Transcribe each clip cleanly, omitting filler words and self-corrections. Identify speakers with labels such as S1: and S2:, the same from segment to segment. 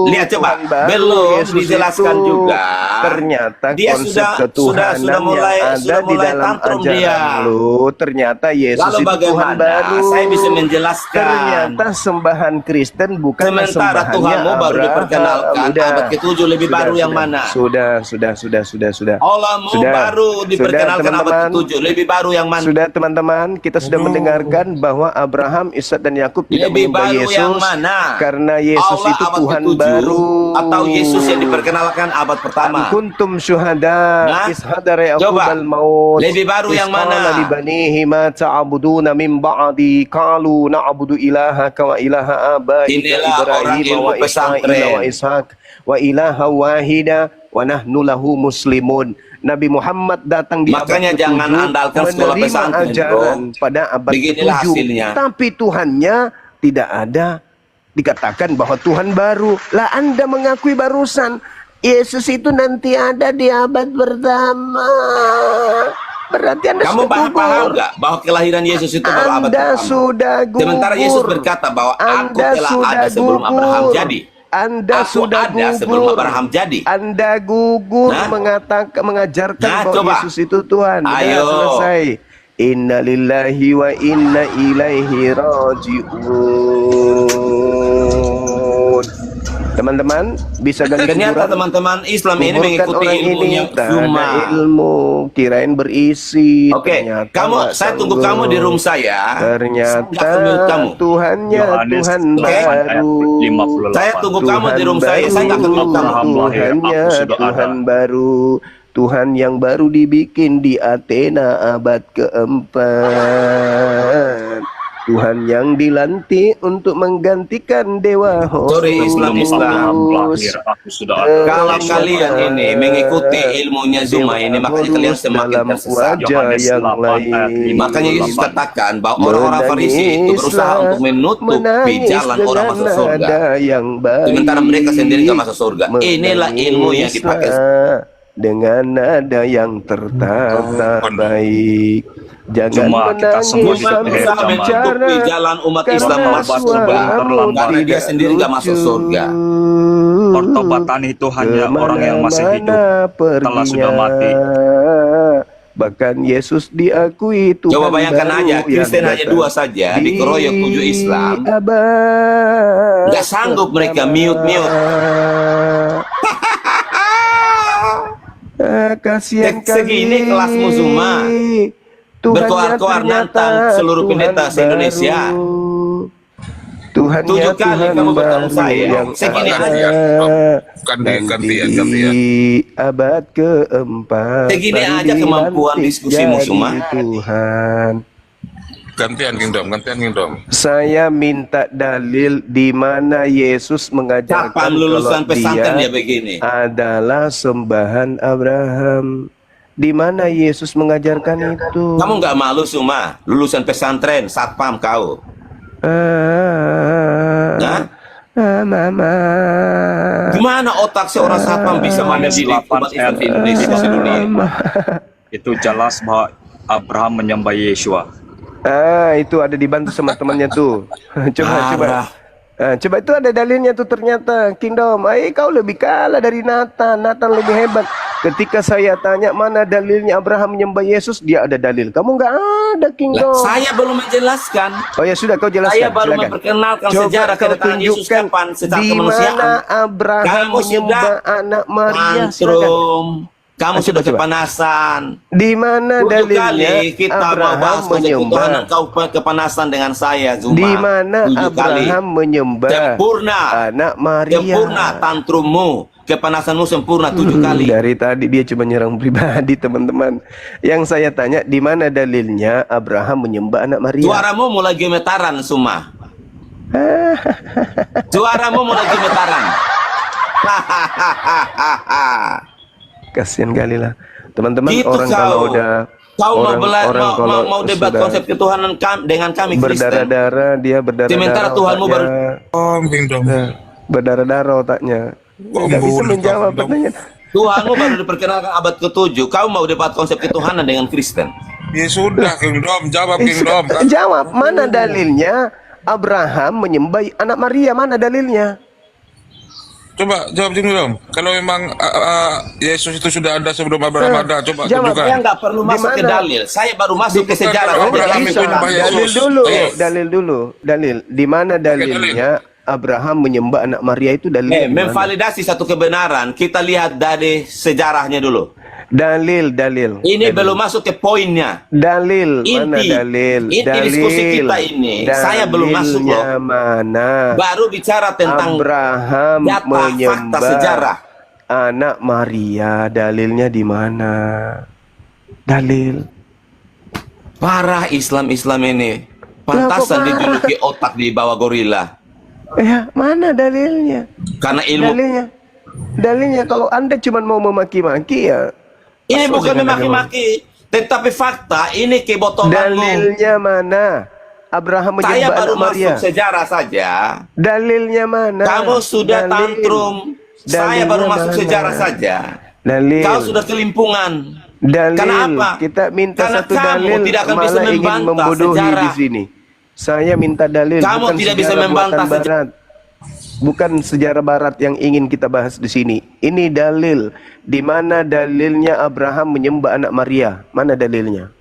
S1: lihat coba,
S2: Tuhan baru,
S1: belum
S2: Yesus
S1: dijelaskan
S2: itu
S1: juga.
S2: ternyata
S1: Dia
S2: konsep ketuhanan
S1: sudah mulai
S2: yang ada di dalam
S1: tantrum
S2: ajaran
S1: dia.
S2: lu, ternyata Yesus
S1: Lalu
S2: itu Tuhan
S1: bagaimana?
S2: baru.
S1: Saya bisa menjelaskan.
S2: Ternyata sembahan Kristen bukanlah
S1: Sementara
S2: sembahannya
S1: Tuhanmu baru
S2: Abraham.
S1: diperkenalkan, abad ke-7 lebih baru yang mana?
S2: Sudah.
S1: Allahmu baru diperkenalkan abad ke-7, lebih baru yang mana?
S2: Sudah teman-teman, kita sudah mendengarkan bahwa Abraham, Ishak dan Yakub tidak
S1: Lebih
S2: menyembah
S1: baru yang
S2: Yesus
S1: mana?
S2: karena Yesus
S1: Allah
S2: itu
S1: abad
S2: Tuhan
S1: ke-7
S2: baru.
S1: atau Yesus yang diperkenalkan abad pertama?
S2: Am kuntum syuhada is hadara yaqubal maut
S1: lebih baru yang mana?
S2: Li banihi ma ta'buduna min ba'di qalu na'budu ilahaka wa ilaha abaika Ibrahim wa Ismail wa Ishaq wa ilaha wahida wa nahnu lahu muslimun. Nabi Muhammad datang di
S1: Makanya
S2: abad
S1: jangan
S2: ke-7
S1: andalkan sekolah
S2: menerima
S1: pesantren,
S2: ajaran pada abad
S1: Beginilah
S2: ke-7,
S1: hasilnya.
S2: tapi Tuhannya tidak ada dikatakan bahwa Tuhan baru. Lah Anda mengakui barusan Yesus itu nanti ada di abad pertama. Berarti Anda
S1: kamu
S2: sudah
S1: paham nggak bahwa kelahiran Yesus itu baru abad pertama?
S2: Sudah gugur.
S1: Sementara Yesus berkata bahwa aku telah ada sebelum Abraham jadi.
S2: Anda
S1: aku
S2: sudah
S1: ada
S2: gugur
S1: sebelum Abraham jadi.
S2: Anda gugur mengajarkan bahwa Yesus itu Tuhan.
S1: Ayo.
S2: Selesai. Inna lillahi wa inna ilaihi raji'un. Teman-teman bisa gali
S1: ternyata teman-teman Islam ini mengikuti ilmunya cuma
S2: ilmu, kirain berisi.
S1: Oke, saya tunggu kamu di room saya.
S2: Ternyata Tuhannya Tuhan baru.
S1: Saya tunggu kamu di room saya nggak ketemu kamu.
S2: Tuhannya Tuhan baru. Tuhan yang baru dibikin di Athena abad keempat. Tuhan yang dilantik untuk menggantikan dewa Horus.
S1: Kalau kalian ini mengikuti ilmunya Zuma ini, makanya kalian semakin tersesat. Makanya Yesus katakan bahwa orang-orang Farisi itu berusaha untuk menutupi jalan orang masuk surga, sementara mereka sendiri nggak masuk surga. Inilah ilmu yang dipakai
S2: dengan nada yang tertata baik. Jangan menangis
S1: menutupi jalan umat Islam masuk surga, karena dia sendiri nggak masuk surga.
S3: Pertobatan itu hanya orang yang masih hidup, telah sudah mati.
S2: Bahkan Yesus diakui Tuhan.
S1: Coba bayangkan aja, Kristen hanya 2 saja dikeroyok 7 Islam. Nggak sanggup mereka mute.
S2: Kasihan
S1: segini kelasmu Zuma berkoar-koar nantang seluruh pendeta se-Indonesia. 7 kali kamu bertemu saya segini aja.
S4: Gantian.
S2: Abad keempat.
S1: Segini aja kemampuan diskusimu Zuma.
S2: Tuhan.
S4: Gantian Kingdom.
S2: Saya minta dalil di mana Yesus mengajarkan
S1: kapan lulusan pesantren dia begini
S2: adalah sembahan Abraham. Di mana Yesus mengajarkan itu?
S1: Kamu nggak malu Zuma? Lulusan pesantren, satpam kau.
S2: Mama.
S1: Gimana otak seorang satpam bisa mendidik umat Islam di Indonesia sedunia?
S3: Itu jelas bahwa Abraham menyembah Yeshua.
S2: Itu ada dibantu sama temannya tuh. Coba itu ada dalilnya tuh ternyata. Kingdom, kau lebih kalah dari Nathan lebih hebat. Ketika saya tanya mana dalilnya Abraham menyembah Yesus, dia ada dalil. Kamu nggak ada, Kingdom.
S1: Saya belum menjelaskan.
S2: Oh ya sudah, kau jelaskan.
S1: Saya baru memperkenalkan sejarah kedatangan Yesus kapan secara kemanusiaan.
S2: Di mana Abraham menyembah anak Maria?
S1: Kamu sudah kepanasan.
S2: Di mana dalilnya
S1: kali kita membahas konsep ketuhanan, kau kepanasan dengan saya, Zuma.
S2: Di mana Abraham menyembah anak Maria?
S1: Sempurna tantrummu, kepanasanmu sempurna 7 kali.
S2: Dari tadi dia cuma nyerang pribadi, teman-teman. Yang saya tanya, di mana dalilnya Abraham menyembah anak Maria?
S1: Suaramu mulai gemetaran, Zuma. Suaramu mulai gemetaran.
S2: Kasihan kali lah teman-teman
S1: gitu
S2: orang kalau udah
S1: mau debat konsep ketuhanan dengan kami Kristen,
S2: berdarah-darah dia berdarah-darah.
S1: Sementara Tuhanmu baru
S2: berdarah-darah otaknya. Nggak bisa menjawab pertanyaan.
S1: Tuhanmu baru diperkenalkan abad ke-7. Kau mau debat konsep ketuhanan dengan Kristen?
S4: Ya sudah, Kingdom, jawab Kingdom.
S2: Jawab, mana dalilnya Abraham menyembah anak Maria? Mana dalilnya?
S4: Coba jawab King Dom. Kalau memang Yesus itu sudah ada sebelum Abraham ada, coba
S2: jawab.
S4: tunjukkan.
S1: Saya nggak perlu masuk ke
S2: mana?
S1: dalil. Saya baru masuk ke
S4: Bukan,
S1: sejarah.
S4: kalau
S1: saja.
S4: Abraham itu nyembah Yesus.
S2: Dalil dulu,
S4: Yes.
S2: dalil. Di mana dalilnya Abraham menyembah anak Maria itu dalilnya? di mana?
S1: Memvalidasi satu kebenaran, kita lihat dari sejarahnya dulu.
S2: Dalil.
S1: Ini belum masuk ke poinnya.
S2: Dalil, mana
S1: Inti.
S2: dalil?
S1: Inti diskusi kita ini. Saya belum masuk loh.
S2: Dalilnya mana?
S1: Baru bicara tentang
S2: Abraham
S1: data, fakta,
S2: menyembah
S1: sejarah.
S2: anak Maria, dalilnya di mana? Dalil.
S1: Parah Islam ini. Pantasan
S2: Kenapa parah?
S1: dijuluki otak di bawah gorila.
S2: Ya, mana dalilnya?
S1: Karena ilmu
S2: Dalilnya kalau Anda cuma mau memaki-maki ya.
S1: ini
S2: Masuk
S1: bukan
S2: dengan
S1: memaki-maki, tetapi fakta ini kebotolanmu.
S2: dalilnya mana? Abraham
S1: Saya
S2: menyembah
S1: baru
S2: anak Maria.
S1: masuk sejarah saja.
S2: Dalilnya mana?
S1: Kamu sudah
S2: Dalil.
S1: tantrum. Saya
S2: Dalilnya
S1: baru masuk
S2: mana?
S1: sejarah saja.
S2: Dalil.
S1: Kau sudah kelimpungan.
S2: Dalil.
S1: Kenapa?
S2: Kita minta
S1: Karena
S2: satu
S1: kamu
S2: dalil,
S1: tidak akan bisa
S2: malah ingin
S1: membantah
S2: membodohi
S1: sejarah.
S2: di sini. Saya minta dalil,
S1: Kamu
S2: bukan
S1: tidak bisa
S2: sejarah
S1: membantah
S2: buatan barat. Bukan sejarah barat yang ingin kita bahas di sini. Ini dalil. Di mana dalilnya Abraham menyembah anak Maria? Mana dalilnya?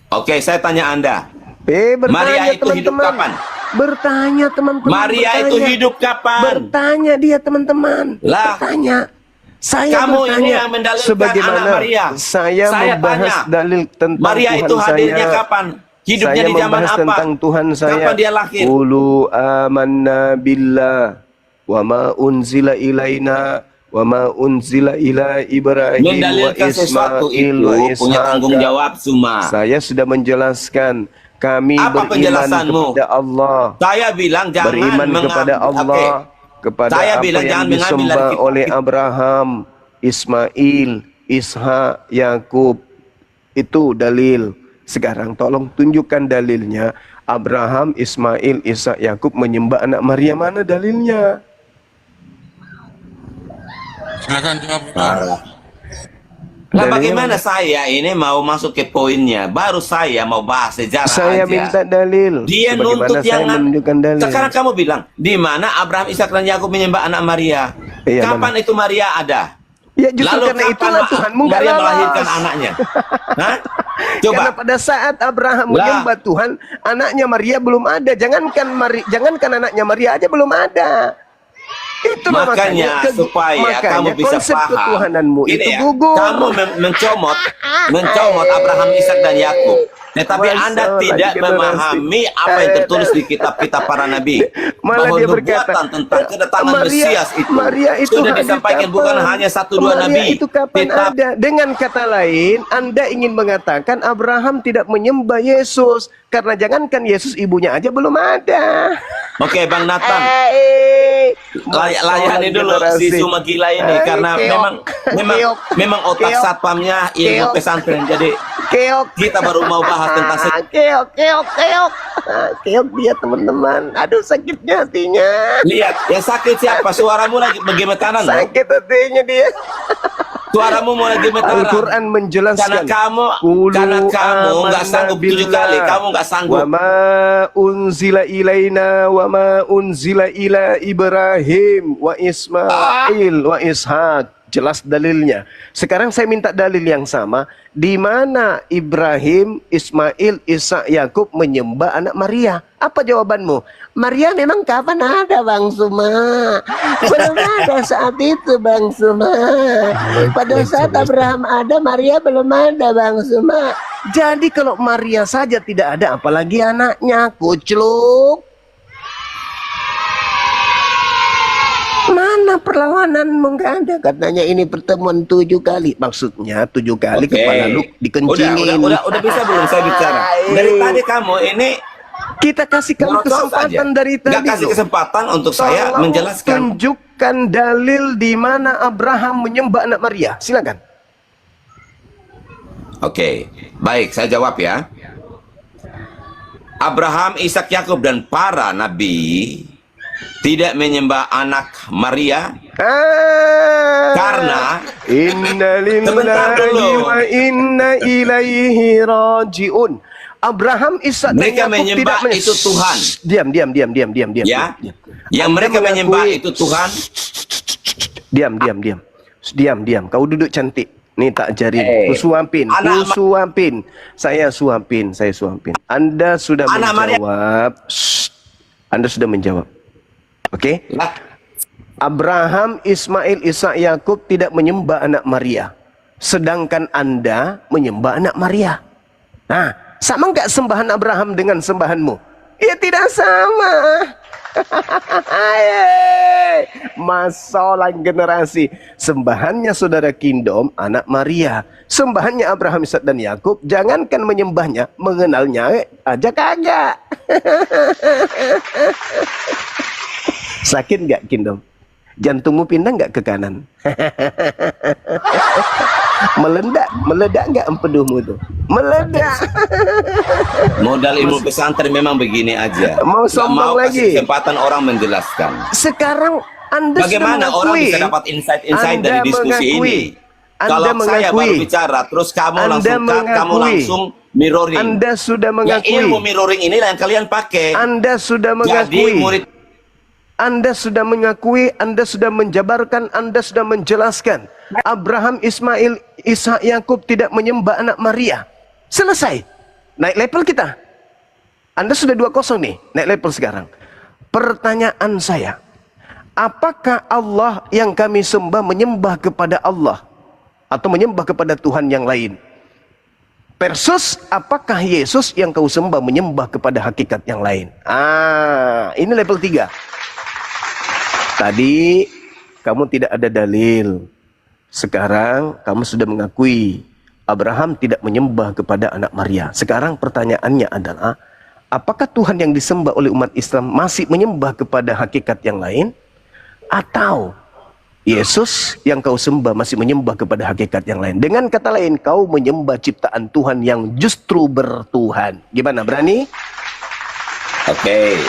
S1: Oke, saya tanya Anda.
S2: Bertanya
S1: Maria itu hidup
S2: teman-teman.
S1: kapan?
S2: Bertanya teman-teman.
S1: Maria itu
S2: bertanya.
S1: hidup kapan?
S2: Bertanya dia teman-teman.
S1: Lah.
S2: Bertanya. Saya
S1: Kamu
S2: bertanya
S1: ini yang mendalilkan
S2: sebagaimana
S1: anak Maria.
S2: saya membahas
S1: tanya,
S2: dalil tentang
S1: Maria
S2: Tuhan
S1: itu hadirnya
S2: saya.
S1: kapan? Hidupnya
S2: Saya
S1: di zaman
S2: membahas
S1: apa?
S2: tentang Tuhan saya.
S1: Kapan dia lahir?
S2: Qulu amanna billah wa ma unzila ilaina wa ma unzila ila Ibrahim wa
S1: Mendalilkan sesuatu
S2: Ismail
S1: itu
S2: wa
S1: punya tanggung
S2: Ishaq.
S1: jawab semua.
S2: Saya sudah menjelaskan kami
S1: Apa
S2: beriman
S1: penjelasanmu?
S2: kepada Allah.
S1: Saya bilang jangan
S2: Beriman kepada Allah, kepada
S1: Saya
S2: apa
S1: bilang
S2: yang
S1: jangan mengambil
S2: disembah
S1: dari kitab.
S2: oleh Abraham, Ismail, Ishak, Yakub. Itu dalil. Sekarang tolong tunjukkan dalilnya. Abraham, Ismail, Ishak, Yakub menyembah anak Maria. Mana dalilnya?
S4: Silakan jawab.
S1: Lah
S2: Dalilnya
S1: bagaimana
S2: mana?
S1: saya ini mau masuk ke poinnya? Baru saya mau bahas sejarah
S2: Saya
S1: aja.
S2: minta dalil.
S1: Dia
S2: Sebagaimana
S1: nuntut
S2: saya
S1: yang
S2: menunjukkan dalil.
S1: Sekarang kamu bilang di mana Abraham, Ishak dan Yakub menyembah anak Maria?
S2: Iya,
S1: Kapan itu Maria ada?
S2: Ya justru
S1: Lalu
S2: karena
S1: kapan
S2: itulah Tuhanmu nggak
S1: Maria
S2: lalas.
S1: melahirkan anaknya? Hah? Coba.
S2: Karena pada saat Abraham
S1: Lah.
S2: menyembah Tuhan, anaknya Maria belum ada. Jangankan anaknya Maria aja belum ada. Itulah
S1: Makanya supaya kamu bisa
S2: konsep
S1: paham.
S2: ketuhananmu
S1: Ini
S2: itu
S1: ya,
S2: gugur.
S1: kamu mencomot Abraham, Ishak dan Yakub. Tetapi
S2: Masa
S1: Anda
S2: lagi
S1: tidak
S2: generasi.
S1: memahami apa yang tertulis di kitab-kitab para nabi.
S2: Malah
S1: Bahwa
S2: dia berkata,
S1: nubuatan tentang kedatangan Mesias itu,
S2: Maria itu
S1: sudah
S2: hadir
S1: disampaikan
S2: kapan?
S1: bukan hanya satu dua
S2: Maria
S1: nabi.
S2: itu kapan
S1: Tetapi-
S2: ada? Dengan kata lain, Anda ingin mengatakan Abraham tidak menyembah Yesus. Karena jangankan Yesus, ibunya aja belum ada.
S1: Oke, Bang Nathan. Layani dulu si Suma gila ini karena memang otak satpamnya ilmu pesantren. Jadi
S2: Keok.
S1: kita baru mau bahas tentang
S2: Keok dia teman-teman. Aduh sakitnya hatinya.
S1: lihat yang sakit siapa? Suaramu lagi bergemetaran. loh.
S2: Sakit hatinya dia.
S1: Suaramu mau lagi gemetaran.
S2: Al-Quran menjelaskan.
S1: Karena kamu nggak sanggup 7 kali. Kamu nggak sanggup.
S2: Wa ma unzila ilaina wa ma unzila ila Ibrahim wa Ismail wa Ishak. Jelas dalilnya. Sekarang saya minta dalil yang sama. Di mana Ibrahim, Ismail, Ishak, Yakub menyembah anak Maria? Apa jawabanmu? Maria memang kapan ada, Bang Suma? Belum ada saat itu, Bang Suma. Pada saat Abraham ada, Maria belum ada, Bang Suma. Jadi kalau Maria saja tidak ada, apalagi anaknya, kucluk. Mana perlawananmu? Nggak ada. Katanya ini pertemuan 7 kali. Maksudnya 7 kali
S1: Oke.
S2: kepala lu dikencingin.
S1: Udah bisa belum saya bicara? Dari tadi kamu ini
S2: Kita kasih kamu
S1: merocos
S2: kesempatan
S1: aja.
S2: dari tadi.
S1: Nggak kasih
S2: loh.
S1: kesempatan untuk saya
S2: Tolong
S1: menjelaskan.
S2: tunjukkan dalil di mana Abraham menyembah anak Maria. Silakan.
S1: Oke, baik saya jawab ya. Abraham, Ishak, Yakub dan para nabi tidak menyembah anak Maria karena
S2: Inna
S1: Sebentar
S2: lillahi
S1: dulu.
S2: wa inna ilaihi rajiun. Abraham, Ishak dan
S1: Mereka
S2: Yakub
S1: menyembah
S2: tidak
S1: itu Tuhan.
S2: Diam.
S1: Ya, yang
S2: Anda
S1: mereka menyembah
S2: mengakui-
S1: itu Tuhan.
S2: Diam, diam, diam. Diam, diam. Kau duduk cantik. Nih tak ajarin. Ku suapin. Saya suapin. Anda sudah menjawab. Anda sudah menjawab. Oke? Abraham, Ismail, Ishak, Yakub tidak menyembah anak Maria. Sedangkan Anda menyembah anak Maria. Nah, sama enggak sembahan Abraham dengan sembahanmu? Ya tidak sama. Masalah generasi. Sembahannya saudara Kingdom anak Maria, sembahannya Abraham, Ishak dan Yakub. Jangankan menyembahnya, mengenalnya aja kagak. Sakit nggak Kingdom? Jantungmu pindah nggak ke kanan? Meledak nggak empeduhmu tuh? Meledak.
S1: Modal ilmu pesantren memang begini aja.
S2: Mau
S1: Nggak
S2: sombong lagi.
S1: kasih kesempatan orang menjelaskan.
S2: Sekarang Anda
S1: Bagaimana
S2: sudah
S1: orang
S2: mengakui.
S1: bisa dapat insight-insight
S2: Anda
S1: dari diskusi
S2: mengakui.
S1: ini?
S2: Anda
S1: Kalau saya
S2: mengakui.
S1: baru bicara, terus kamu
S2: Anda
S1: langsung cut, kamu
S2: mengakui.
S1: langsung mirroring.
S2: Anda sudah
S1: Ya,
S2: mengakui.
S1: ilmu mirroring inilah yang kalian pakai.
S2: Anda sudah
S1: Jadi
S2: mengakui.
S1: murid
S2: Anda sudah mengakui, Anda sudah menjabarkan, Anda sudah menjelaskan. Abraham, Ismail, Ishak, Yakub tidak menyembah anak Maria. Selesai. Naik level kita. Anda sudah 2-0 nih, naik level sekarang. Pertanyaan saya, apakah Allah yang kami sembah menyembah kepada Allah? Atau menyembah kepada Tuhan yang lain? Versus apakah Yesus yang kau sembah menyembah kepada hakikat yang lain? Ini level 3. Tadi kamu tidak ada dalil. Sekarang kamu sudah mengakui Abraham tidak menyembah kepada anak Maria. Sekarang pertanyaannya adalah, apakah Tuhan yang disembah oleh umat Islam masih menyembah kepada hakikat yang lain? Atau Yesus yang kau sembah masih menyembah kepada hakikat yang lain? Dengan kata lain, kau menyembah ciptaan Tuhan yang justru bertuhan. Gimana, berani?
S1: Oke.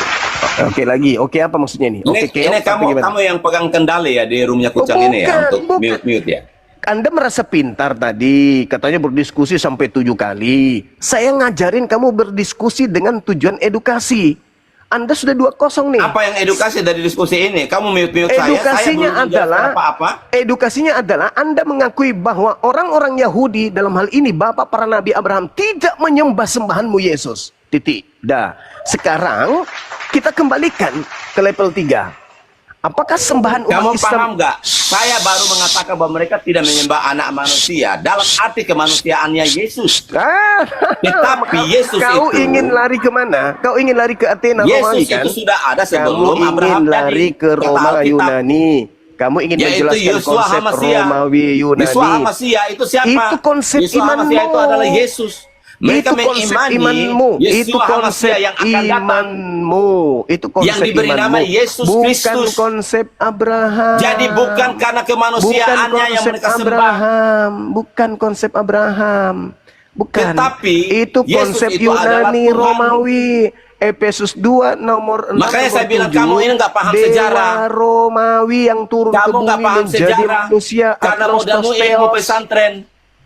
S2: Oke lagi. Oke apa maksudnya nih? Oke,
S1: Ini kamu yang pegang kendali ya di roomnya Kucang ini ya, untuk
S2: bukan.
S1: mute ya.
S2: Anda merasa pintar tadi, katanya berdiskusi sampai 7 kali. Saya ngajarin kamu berdiskusi dengan tujuan edukasi. Anda sudah 2-0 nih.
S1: Apa yang edukasi dari diskusi ini? Kamu mute
S2: Edukasinya
S1: saya belum
S2: adalah
S1: menjelaskan apa-apa.
S2: Edukasinya adalah Anda mengakui bahwa orang-orang Yahudi dalam hal ini bapak para nabi Abraham tidak menyembah sembahanmu Yesus. Titik. Dah. Sekarang kita kembalikan ke level 3. Apakah sembahan umat
S1: Kamu
S2: Islam?
S1: paham nggak? Saya baru mengatakan bahwa mereka tidak menyembah anak manusia dalam arti kemanusiaannya Yesus. Tetapi Yesus
S2: kau
S1: itu,
S2: ingin lari kemana? Kau ingin lari ke Athena Romawi
S1: Yesus
S2: kan?
S1: itu sudah ada
S2: Kamu
S1: sebelum
S2: ingin
S1: Abraham
S2: lari
S1: jadi.
S2: ke
S1: Kata
S2: Roma
S1: Alkitab,
S2: Yunani. Kamu ingin
S1: yaitu
S2: menjelaskan
S1: Yeshua
S2: konsep
S1: Hamasia.
S2: Romawi Yunani.
S1: Yeshua Hamasia itu siapa?
S2: Itu konsep
S1: Yeshua Hamasia
S2: imanmu.
S1: itu adalah Yesus. Mereka
S2: Itu konsep
S1: mengimani
S2: imanmu. Itu
S1: Yeshua
S2: konsep
S1: Hamasia yang akan datang,
S2: imanmu. Itu konsep
S1: yang diberi
S2: imanmu.
S1: nama Yesus
S2: Bukan
S1: Kristus.
S2: konsep Abraham.
S1: Jadi bukan karena kemanusiaannya yang mereka sembah.
S2: Abraham. Bukan konsep Abraham. Bukan.
S1: Tetapi
S2: itu
S1: Yesus
S2: konsep
S1: itu adalah
S2: Yunani
S1: Tuhan.
S2: Romawi. Efesus 2 nomor 6.
S1: Makanya saya bilang,
S2: 7,
S1: kamu ini nggak paham
S2: Dewa
S1: sejarah.
S2: Romawi yang turun ke
S1: Kamu nggak
S2: bumi
S1: paham
S2: menjadi
S1: sejarah
S2: manusia.
S1: karena modalmu ilmu pesantren.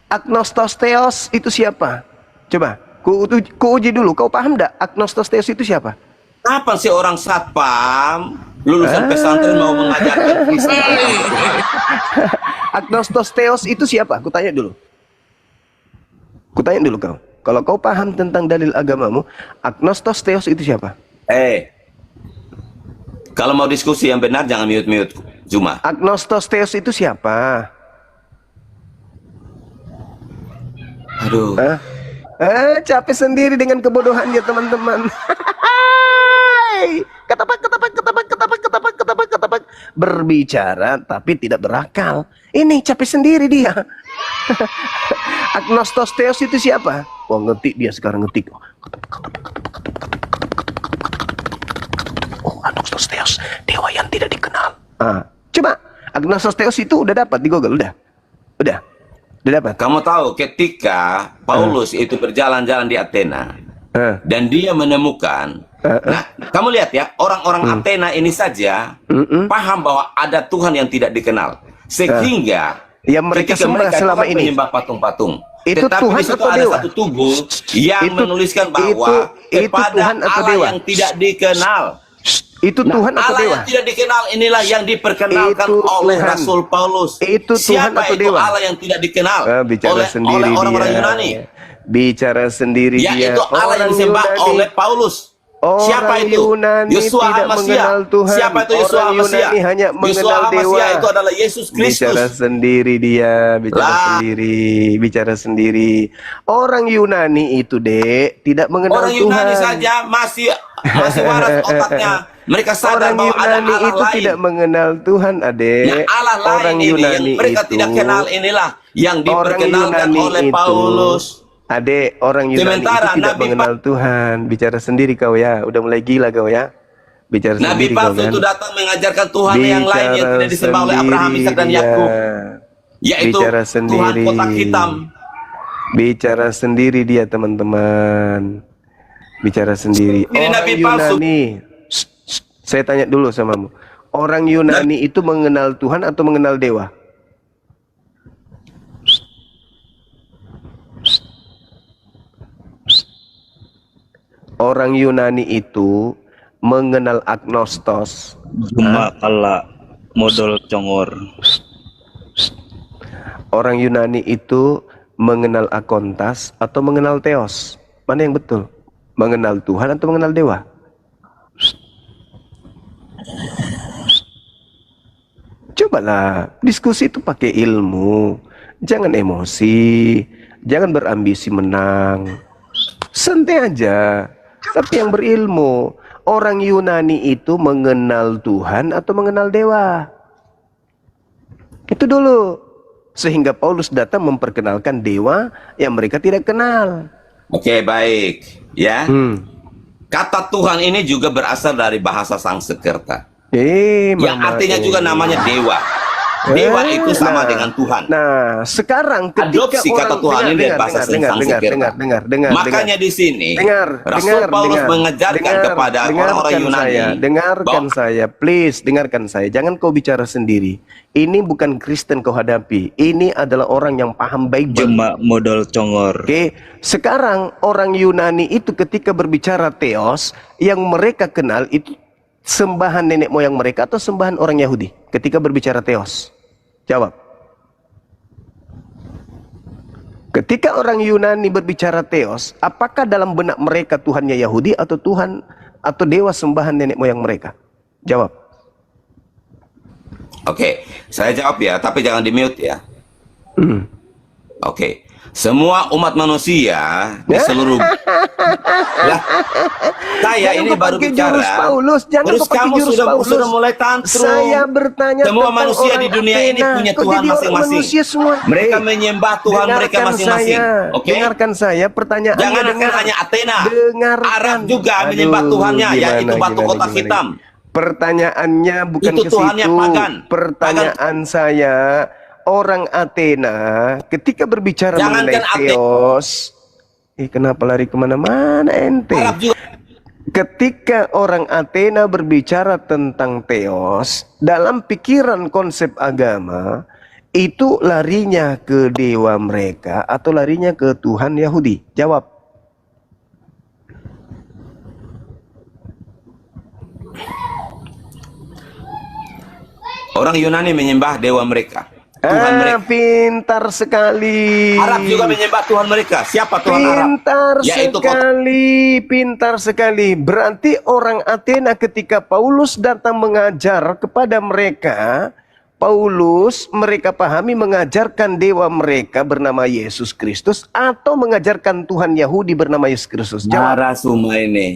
S2: Agnostosteos itu siapa? Coba, ku uji dulu. Kau paham enggak? Agnostosteos itu siapa?
S1: Apa sih orang satpam lulusan pesantren mau mengajarkan Kristen?
S2: Agnostosteos itu siapa? Ku tanya dulu. Kau. Kalau kau paham tentang dalil agamamu, agnostosteos itu siapa?
S1: Kalau mau diskusi yang benar jangan mute-mute Juma.
S2: Agnostosteos itu siapa?
S1: Aduh.
S2: Capek sendiri dengan kebodohannya teman-teman. Ketapak. Berbicara tapi tidak berakal. Ini capek sendiri dia. Agnostosteos itu siapa? Wah, ngetik dia sekarang ngetik. Oh, agnostosteos, dewa yang tidak dikenal. Coba agnostosteos itu udah dapat di Google, udah dapat.
S1: Kamu tahu ketika Paulus itu berjalan-jalan di Athena dan dia menemukan, nah, kamu lihat ya, orang-orang Athena ini saja paham bahwa ada Tuhan yang tidak dikenal, sehingga
S2: yang mereka sembah selama ini
S1: menyembah patung-patung.
S2: Itu
S1: Tetapi
S2: Tuhan
S1: di situ
S2: atau
S1: ada
S2: dewa?
S1: satu tubuh yang menuliskan bahwa
S2: itu
S1: kepada
S2: Tuhan atau
S1: Allah
S2: dewa?
S1: yang tidak dikenal.
S2: Itu Tuhan atau
S1: Allah
S2: dewa?
S1: yang tidak dikenal inilah yang diperkenalkan
S2: Itu
S1: oleh
S2: Tuhan.
S1: Rasul Paulus.
S2: Itu Tuhan
S1: Siapa
S2: atau
S1: itu
S2: dewa?
S1: Allah yang tidak dikenal
S2: Bicara
S1: oleh
S2: sendiri
S1: orang-orang
S2: dia.
S1: Yunani?
S2: Bicara sendiri dia.
S1: Yaitu Allah yang disembah oleh Paulus. Siapa
S2: Orang
S1: itu?
S2: Yunani
S1: Yosua
S2: tidak
S1: Al-Masih.
S2: mengenal Tuhan.
S1: Siapa itu Yosua
S2: Orang
S1: Al-Masih?
S2: Yunani hanya
S1: Yosua
S2: mengenal
S1: Al-Masih
S2: dewa.
S1: itu adalah Yesus Kristus.
S2: Bicara sendiri dia, bicara sendiri, bicara sendiri. Orang Yunani itu, Dek, tidak mengenal
S1: Orang
S2: Tuhan.
S1: Yunani saja masih waras otaknya. Mereka sadar
S2: Orang
S1: bahwa ada
S2: Yunani
S1: Allah
S2: itu
S1: lain.
S2: tidak mengenal Tuhan, Adek.
S1: Nah, Allah lain
S2: Orang
S1: ini
S2: Yunani
S1: yang mereka
S2: itu,
S1: tidak kenal inilah yang
S2: orang
S1: diperkenalkan
S2: Yunani
S1: oleh
S2: itu,
S1: Paulus.
S2: Adek, orang Yunani
S1: Sementara
S2: itu tidak
S1: Nabi
S2: mengenal Tuhan. Bicara sendiri kau ya, udah mulai gila kau ya. Bicara
S1: Nabi
S2: sendiri kau
S1: palsu
S2: kan.
S1: itu datang mengajarkan Tuhan yang lain yang tidak disembah oleh Abraham, Ishak dan Yakub, yaitu
S2: Bicara
S1: Tuhan
S2: sendiri.
S1: kotak hitam.
S2: Bicara sendiri dia, teman-teman. Bicara sendiri.
S1: Ini
S2: Orang
S1: Nabi palsu.
S2: Yunani. Saya tanya dulu samamu. Orang Yunani itu mengenal Tuhan atau mengenal dewa? Orang Yunani itu mengenal agnostos.
S3: Cuma Allah modal congor.
S2: Orang Yunani itu mengenal akontas atau mengenal teos? Mana yang betul? Mengenal Tuhan atau mengenal dewa? Cobalah diskusi itu pakai ilmu, jangan emosi, jangan berambisi menang, santai aja. Tapi yang berilmu. Orang Yunani itu mengenal Tuhan atau mengenal dewa? Itu dulu. Sehingga Paulus datang memperkenalkan dewa yang mereka tidak kenal.
S1: Oke, baik. Ya. Kata Tuhan ini juga berasal dari bahasa Sanskerta. Yang artinya juga namanya dewa. Dewa itu sama dengan Tuhan.
S2: Nah, sekarang ketika
S1: Adopsi kata Tuhan ini dari bahasa Sanskerta. Makanya di sini Rasul Paulus mengajarkan kepada orang-orang Yunani.
S2: Dengarkan saya, please, dengarkan saya. Jangan kau bicara sendiri. Ini bukan Kristen kau hadapi. Ini adalah orang yang paham Bible.
S3: Cuma modal congor.
S2: Oke, sekarang orang Yunani itu ketika berbicara teos, yang mereka kenal itu sembahan nenek moyang mereka atau sembahan orang Yahudi ketika berbicara teos? Jawab. Ketika orang Yunani berbicara teos, apakah dalam benak mereka Tuhannya Yahudi atau Tuhan atau dewa sembahan nenek moyang mereka? Jawab.
S1: Oke, saya jawab ya, tapi jangan di-mute ya. Oke. Semua umat manusia di seluruh lah, saya ini baru bicara. Terus kamu sudah mulai tantrum.
S2: Saya bertanya
S1: semua manusia di dunia ini punya Tuhan masing-masing. Mereka menyembah Tuhan mereka masing-masing. Oke?
S2: Dengarkan saya, pertanyaan.
S1: Jangan hanya Athena.
S2: Dengarkan.
S1: Arab juga menyembah Tuhannya, yaitu batu kotak hitam.
S2: Pertanyaannya bukan
S1: itu
S2: ke situ.
S1: Tuhannya pagan.
S2: Pertanyaan saya, orang Athena ketika berbicara mengenai teos, kenapa lari kemana-mana ente? Ketika orang Athena berbicara tentang teos, dalam pikiran konsep agama, itu larinya ke dewa mereka atau larinya ke Tuhan Yahudi? Jawab.
S1: Orang Yunani menyembah dewa mereka. Tuhan mereka.
S2: Pintar sekali.
S1: Arab juga menyembah Tuhan mereka. Siapa Tuhan Arab?
S2: Pintar sekali. Berarti orang Athena ketika Paulus datang mengajar kepada mereka, mereka pahami mengajarkan dewa mereka bernama Yesus Kristus atau mengajarkan Tuhan Yahudi bernama Yesus Kristus?
S1: Jawab. Semua ini.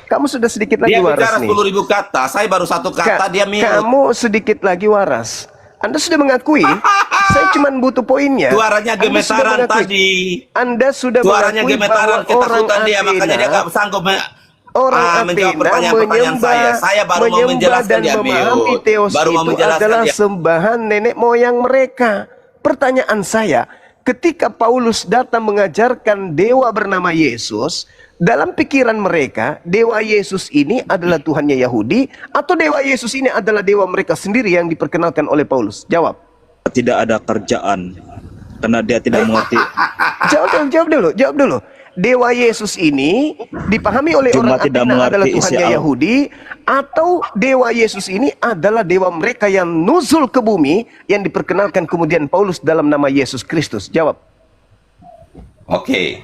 S2: Kamu sudah sedikit lagi
S1: dia
S2: waras nih.
S1: Dia bicara 10.000 kata, saya baru satu kata, dia minum.
S2: Kamu sedikit lagi waras. Anda sudah mengakui, saya cuma butuh poinnya.
S1: Suaranya gemetaran tadi.
S2: Anda sudah
S1: suaranya
S2: mengakui
S1: gemetaran, ketakutan dia, makanya dia gak sanggup menjawab pertanyaan saya. Saya baru mau menjelaskan dia,
S2: memahami teos
S1: baru mau
S2: itu adalah sembahan nenek moyang mereka. Pertanyaan saya, ketika Paulus datang mengajarkan dewa bernama Yesus, dalam pikiran mereka, dewa Yesus ini adalah Tuhannya Yahudi, atau dewa Yesus ini adalah dewa mereka sendiri yang diperkenalkan oleh Paulus? Jawab.
S3: Tidak ada kerjaan, karena dia tidak mengerti.
S2: Jawab dulu. dewa Yesus ini dipahami oleh
S3: Cuma
S2: orang
S3: tidak
S2: Athena adalah
S3: mengerti isi
S2: Tuhannya
S3: Al-
S2: Yahudi, atau dewa Yesus ini adalah dewa mereka yang nuzul ke bumi yang diperkenalkan kemudian Paulus dalam nama Yesus Kristus? Jawab.
S1: Oke.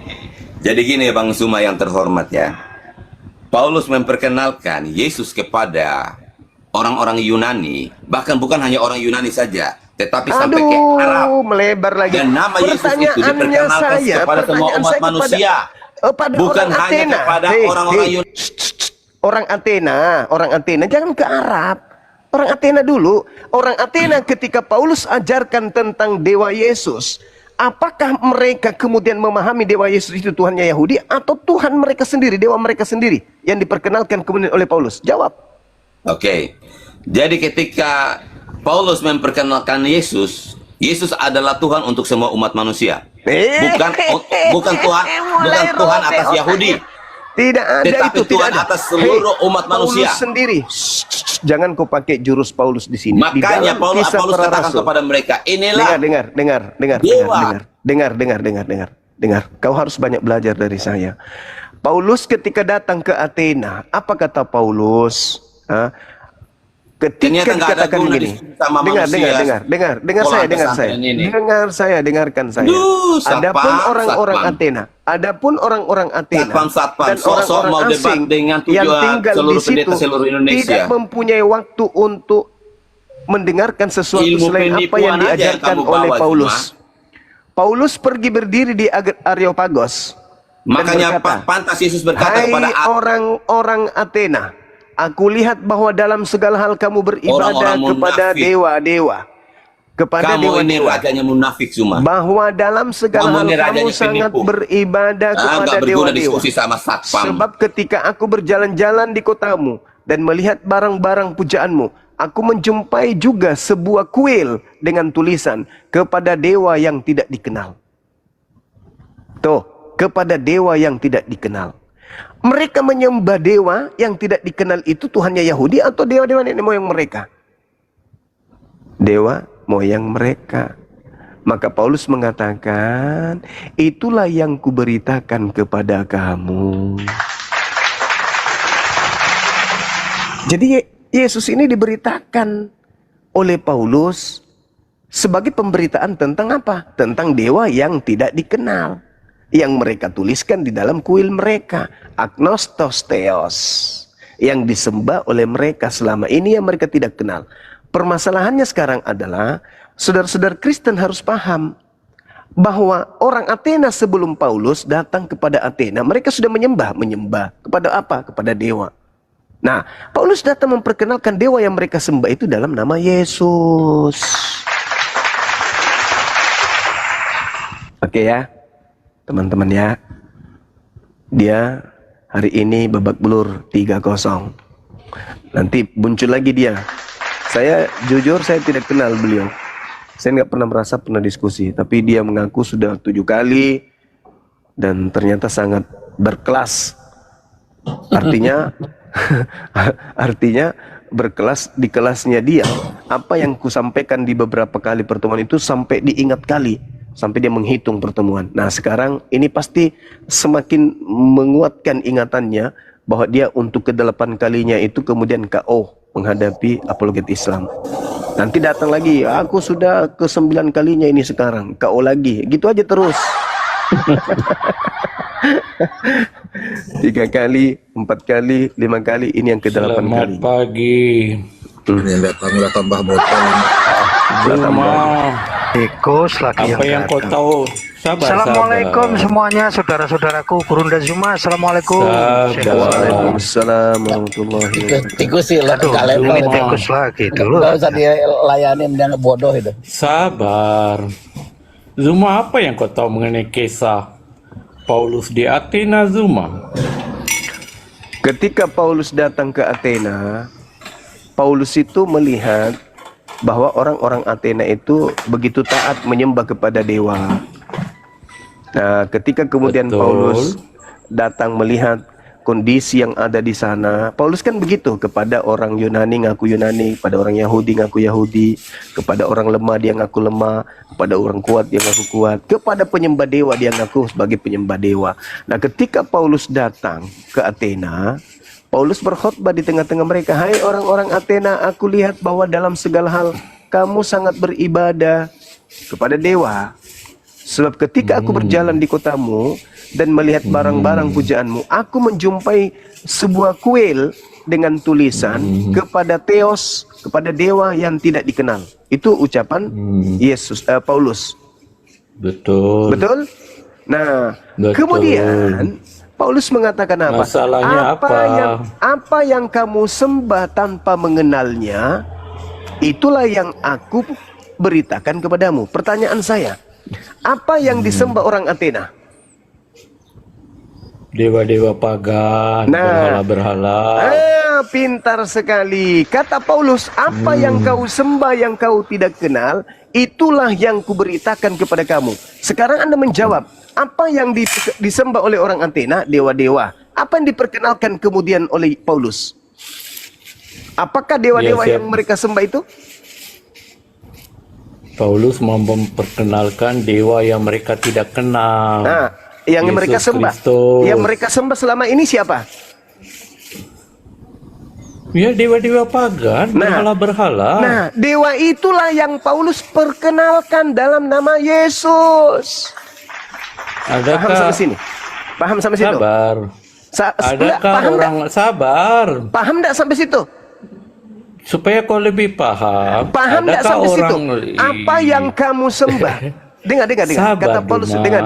S1: Jadi gini Bang Zuma yang terhormat ya. Paulus memperkenalkan Yesus kepada orang-orang Yunani, bahkan bukan hanya orang Yunani saja, tetapi sampai ke Arab.
S2: Melebar lagi.
S1: Dan nama Yesus itu diperkenalkan kepada semua umat manusia. Bukan
S2: orang
S1: hanya
S2: Athena.
S1: kepada orang-orang Yunani.
S2: Orang Athena, jangan ke Arab. Orang Athena dulu. Orang Athena ketika Paulus ajarkan tentang dewa Yesus, apakah mereka kemudian memahami dewa Yesus itu Tuhannya Yahudi, atau Tuhan mereka sendiri, dewa mereka sendiri yang diperkenalkan kemudian oleh Paulus? Jawab.
S1: Oke. Jadi ketika Paulus memperkenalkan Yesus, Yesus adalah Tuhan untuk semua umat manusia. Bukan Tuhan atas Yahudi.
S2: Tidak ada
S1: Tetapi
S2: itu,
S1: Tuhan
S2: tidak ada.
S1: atas seluruh umat manusia.
S2: Paulus sendiri. Jangan kau pakai jurus Paulus di sini. Di
S1: Makanya
S2: dalam
S1: Paulus
S2: Kisah Para
S1: katakan
S2: Rasul.
S1: kepada mereka, inilah
S2: dengar. Kau harus banyak belajar dari saya. Paulus ketika datang ke Athena, apa kata Paulus? Ketika
S1: Ternyata nggak ada
S2: dikatakan
S1: guna
S2: begini,
S1: diskusi sama manusia.
S2: dengar saya. Adapun orang-orang Athena
S1: Satpam,
S2: dan
S1: sok-sok mau
S2: orang-orang
S1: debat
S2: asing
S1: dengan
S2: yang
S1: tujuan
S2: tinggal
S1: seluruh
S2: di situ
S1: pendeta seluruh Indonesia.
S2: tidak mempunyai waktu untuk mendengarkan sesuatu
S1: Ilmu
S2: selain apa
S1: penipuan
S2: yang
S1: aja yang
S2: diajarkan
S1: kamu bawa
S2: oleh Paulus.
S1: cuma.
S2: Paulus pergi berdiri di Areopagos.
S1: Makanya
S2: dan berkata,
S1: pantas Yesus berkata
S2: hai
S1: kepada
S2: orang-orang Athena, aku lihat bahwa dalam segala hal kamu beribadah
S1: Orang-orang
S2: kepada
S1: munafik.
S2: dewa-dewa. Kepada
S1: kamu ini
S2: dewa-dewa.
S1: rajanya munafik cuma.
S2: Bahwa dalam segala
S1: Kamu
S2: hal
S1: ini rajanya
S2: kamu sangat
S1: penipu.
S2: beribadah kepada
S1: Nggak berguna
S2: dewa-dewa.
S1: diskusi sama satpam.
S2: Sebab ketika aku berjalan-jalan di kotamu dan melihat barang-barang pujaanmu, aku menjumpai juga sebuah kuil dengan tulisan kepada dewa yang tidak dikenal. Tuh, kepada dewa yang tidak dikenal. Mereka menyembah dewa yang tidak dikenal itu Tuhannya Yahudi atau dewa-dewa nenek moyang mereka? Dewa moyang mereka. Maka Paulus mengatakan, itulah yang kuberitakan kepada kamu. Jadi Yesus ini diberitakan oleh Paulus sebagai pemberitaan tentang apa? Tentang dewa yang tidak dikenal, yang mereka tuliskan di dalam kuil mereka, agnostos theos, yang disembah oleh mereka selama ini yang mereka tidak kenal. Permasalahannya sekarang adalah saudara-saudara Kristen harus paham bahwa orang Athena sebelum Paulus datang kepada Athena, mereka sudah menyembah kepada apa? Kepada dewa. Nah, Paulus datang memperkenalkan dewa yang mereka sembah itu dalam nama Yesus. Oke ya, teman-teman ya. Dia hari ini babak belur 3-0. Nanti muncul lagi dia. Saya jujur saya tidak kenal beliau. Saya nggak pernah merasa pernah diskusi. Tapi dia mengaku sudah 7 kali. Dan ternyata sangat berkelas. Artinya artinya berkelas di kelasnya dia. Apa yang kusampaikan di beberapa kali pertemuan itu sampai diingat kali. Sampai dia menghitung pertemuan. Nah sekarang ini pasti semakin menguatkan ingatannya bahwa dia untuk ke-8 kalinya itu kemudian KO menghadapi apologet Islam. Nanti datang lagi, aku sudah ke-9 kalinya ini sekarang, KO lagi. Gitu aja terus. 3 kali, 4 kali, 5 kali, ini yang ke-8 kali.
S5: Selamat pagi.
S4: Ini datanglah tambah botol.
S5: Zuma,
S6: Tikus lagi
S5: apa yang kau
S6: datang.
S5: tahu? Sabar,
S6: Assalamualaikum
S5: sabar.
S6: semuanya, saudara-saudaraku, Gurunda Zuma. Assalamualaikum.
S2: Waalaikumsalam warahmatullahi wabarakatuh.
S7: Tikus sih lah
S6: Aduh,
S7: kalian
S6: ini
S5: Zuma.
S6: tikus lagi dulu.
S7: nggak usah dilayani menjadi bodoh itu.
S5: Sabar. Zuma, apa yang kau tahu mengenai kisah Paulus di Athena, Zuma?
S2: Ketika Paulus datang ke Athena, Paulus itu melihat bahwa orang-orang Athena itu begitu taat menyembah kepada dewa. Nah, ketika kemudian
S5: Betul.
S2: Paulus datang melihat kondisi yang ada di sana. Paulus kan begitu kepada orang Yunani ngaku Yunani, kepada orang Yahudi ngaku Yahudi, kepada orang lemah dia ngaku lemah, kepada orang kuat dia ngaku kuat, kepada penyembah dewa dia ngaku sebagai penyembah dewa. Nah, ketika Paulus datang ke Athena, Paulus berkhotbah di tengah-tengah mereka, "Hai orang-orang Athena, aku lihat bahwa dalam segala hal kamu sangat beribadah kepada dewa. Sebab ketika aku berjalan di kotamu dan melihat barang-barang pujaanmu, aku menjumpai sebuah kuil dengan tulisan kepada Theos, kepada dewa yang tidak dikenal." Itu ucapan Paulus.
S5: Betul.
S2: Betul? Nah,
S5: Betul.
S2: kemudian Paulus mengatakan apa?
S5: Masalahnya
S2: Apa yang kamu sembah tanpa mengenalnya, itulah yang aku beritakan kepadamu. Pertanyaan saya, apa yang disembah orang Athena?
S5: Dewa-dewa pagan, berhala-berhala.
S2: Pintar sekali. Kata Paulus, apa yang kau sembah yang kau tidak kenal, itulah yang kuberitakan kepada kamu. Sekarang Anda menjawab, apa yang disembah oleh orang Athena? Dewa-dewa. Apa yang diperkenalkan kemudian oleh Paulus? Apakah dewa-dewa yang mereka sembah itu?
S5: Paulus memperkenalkan dewa yang mereka tidak kenal.
S2: Nah, yang
S5: Yesus
S2: mereka sembah.
S5: Kristus.
S2: Yang mereka sembah selama ini siapa?
S5: Ya, dewa-dewa pagan, berhala-berhala.
S2: Nah, dewa itulah yang Paulus perkenalkan dalam nama Yesus. Paham sampai sini? Paham sampai situ?
S5: Sabar. Adakah
S2: paham
S5: orang sabar?
S2: Paham enggak sampai situ?
S5: Supaya kau lebih paham.
S2: Paham enggak sampai situ? Apa yang kamu sembah? Dengar. Kata Paulus, dengar.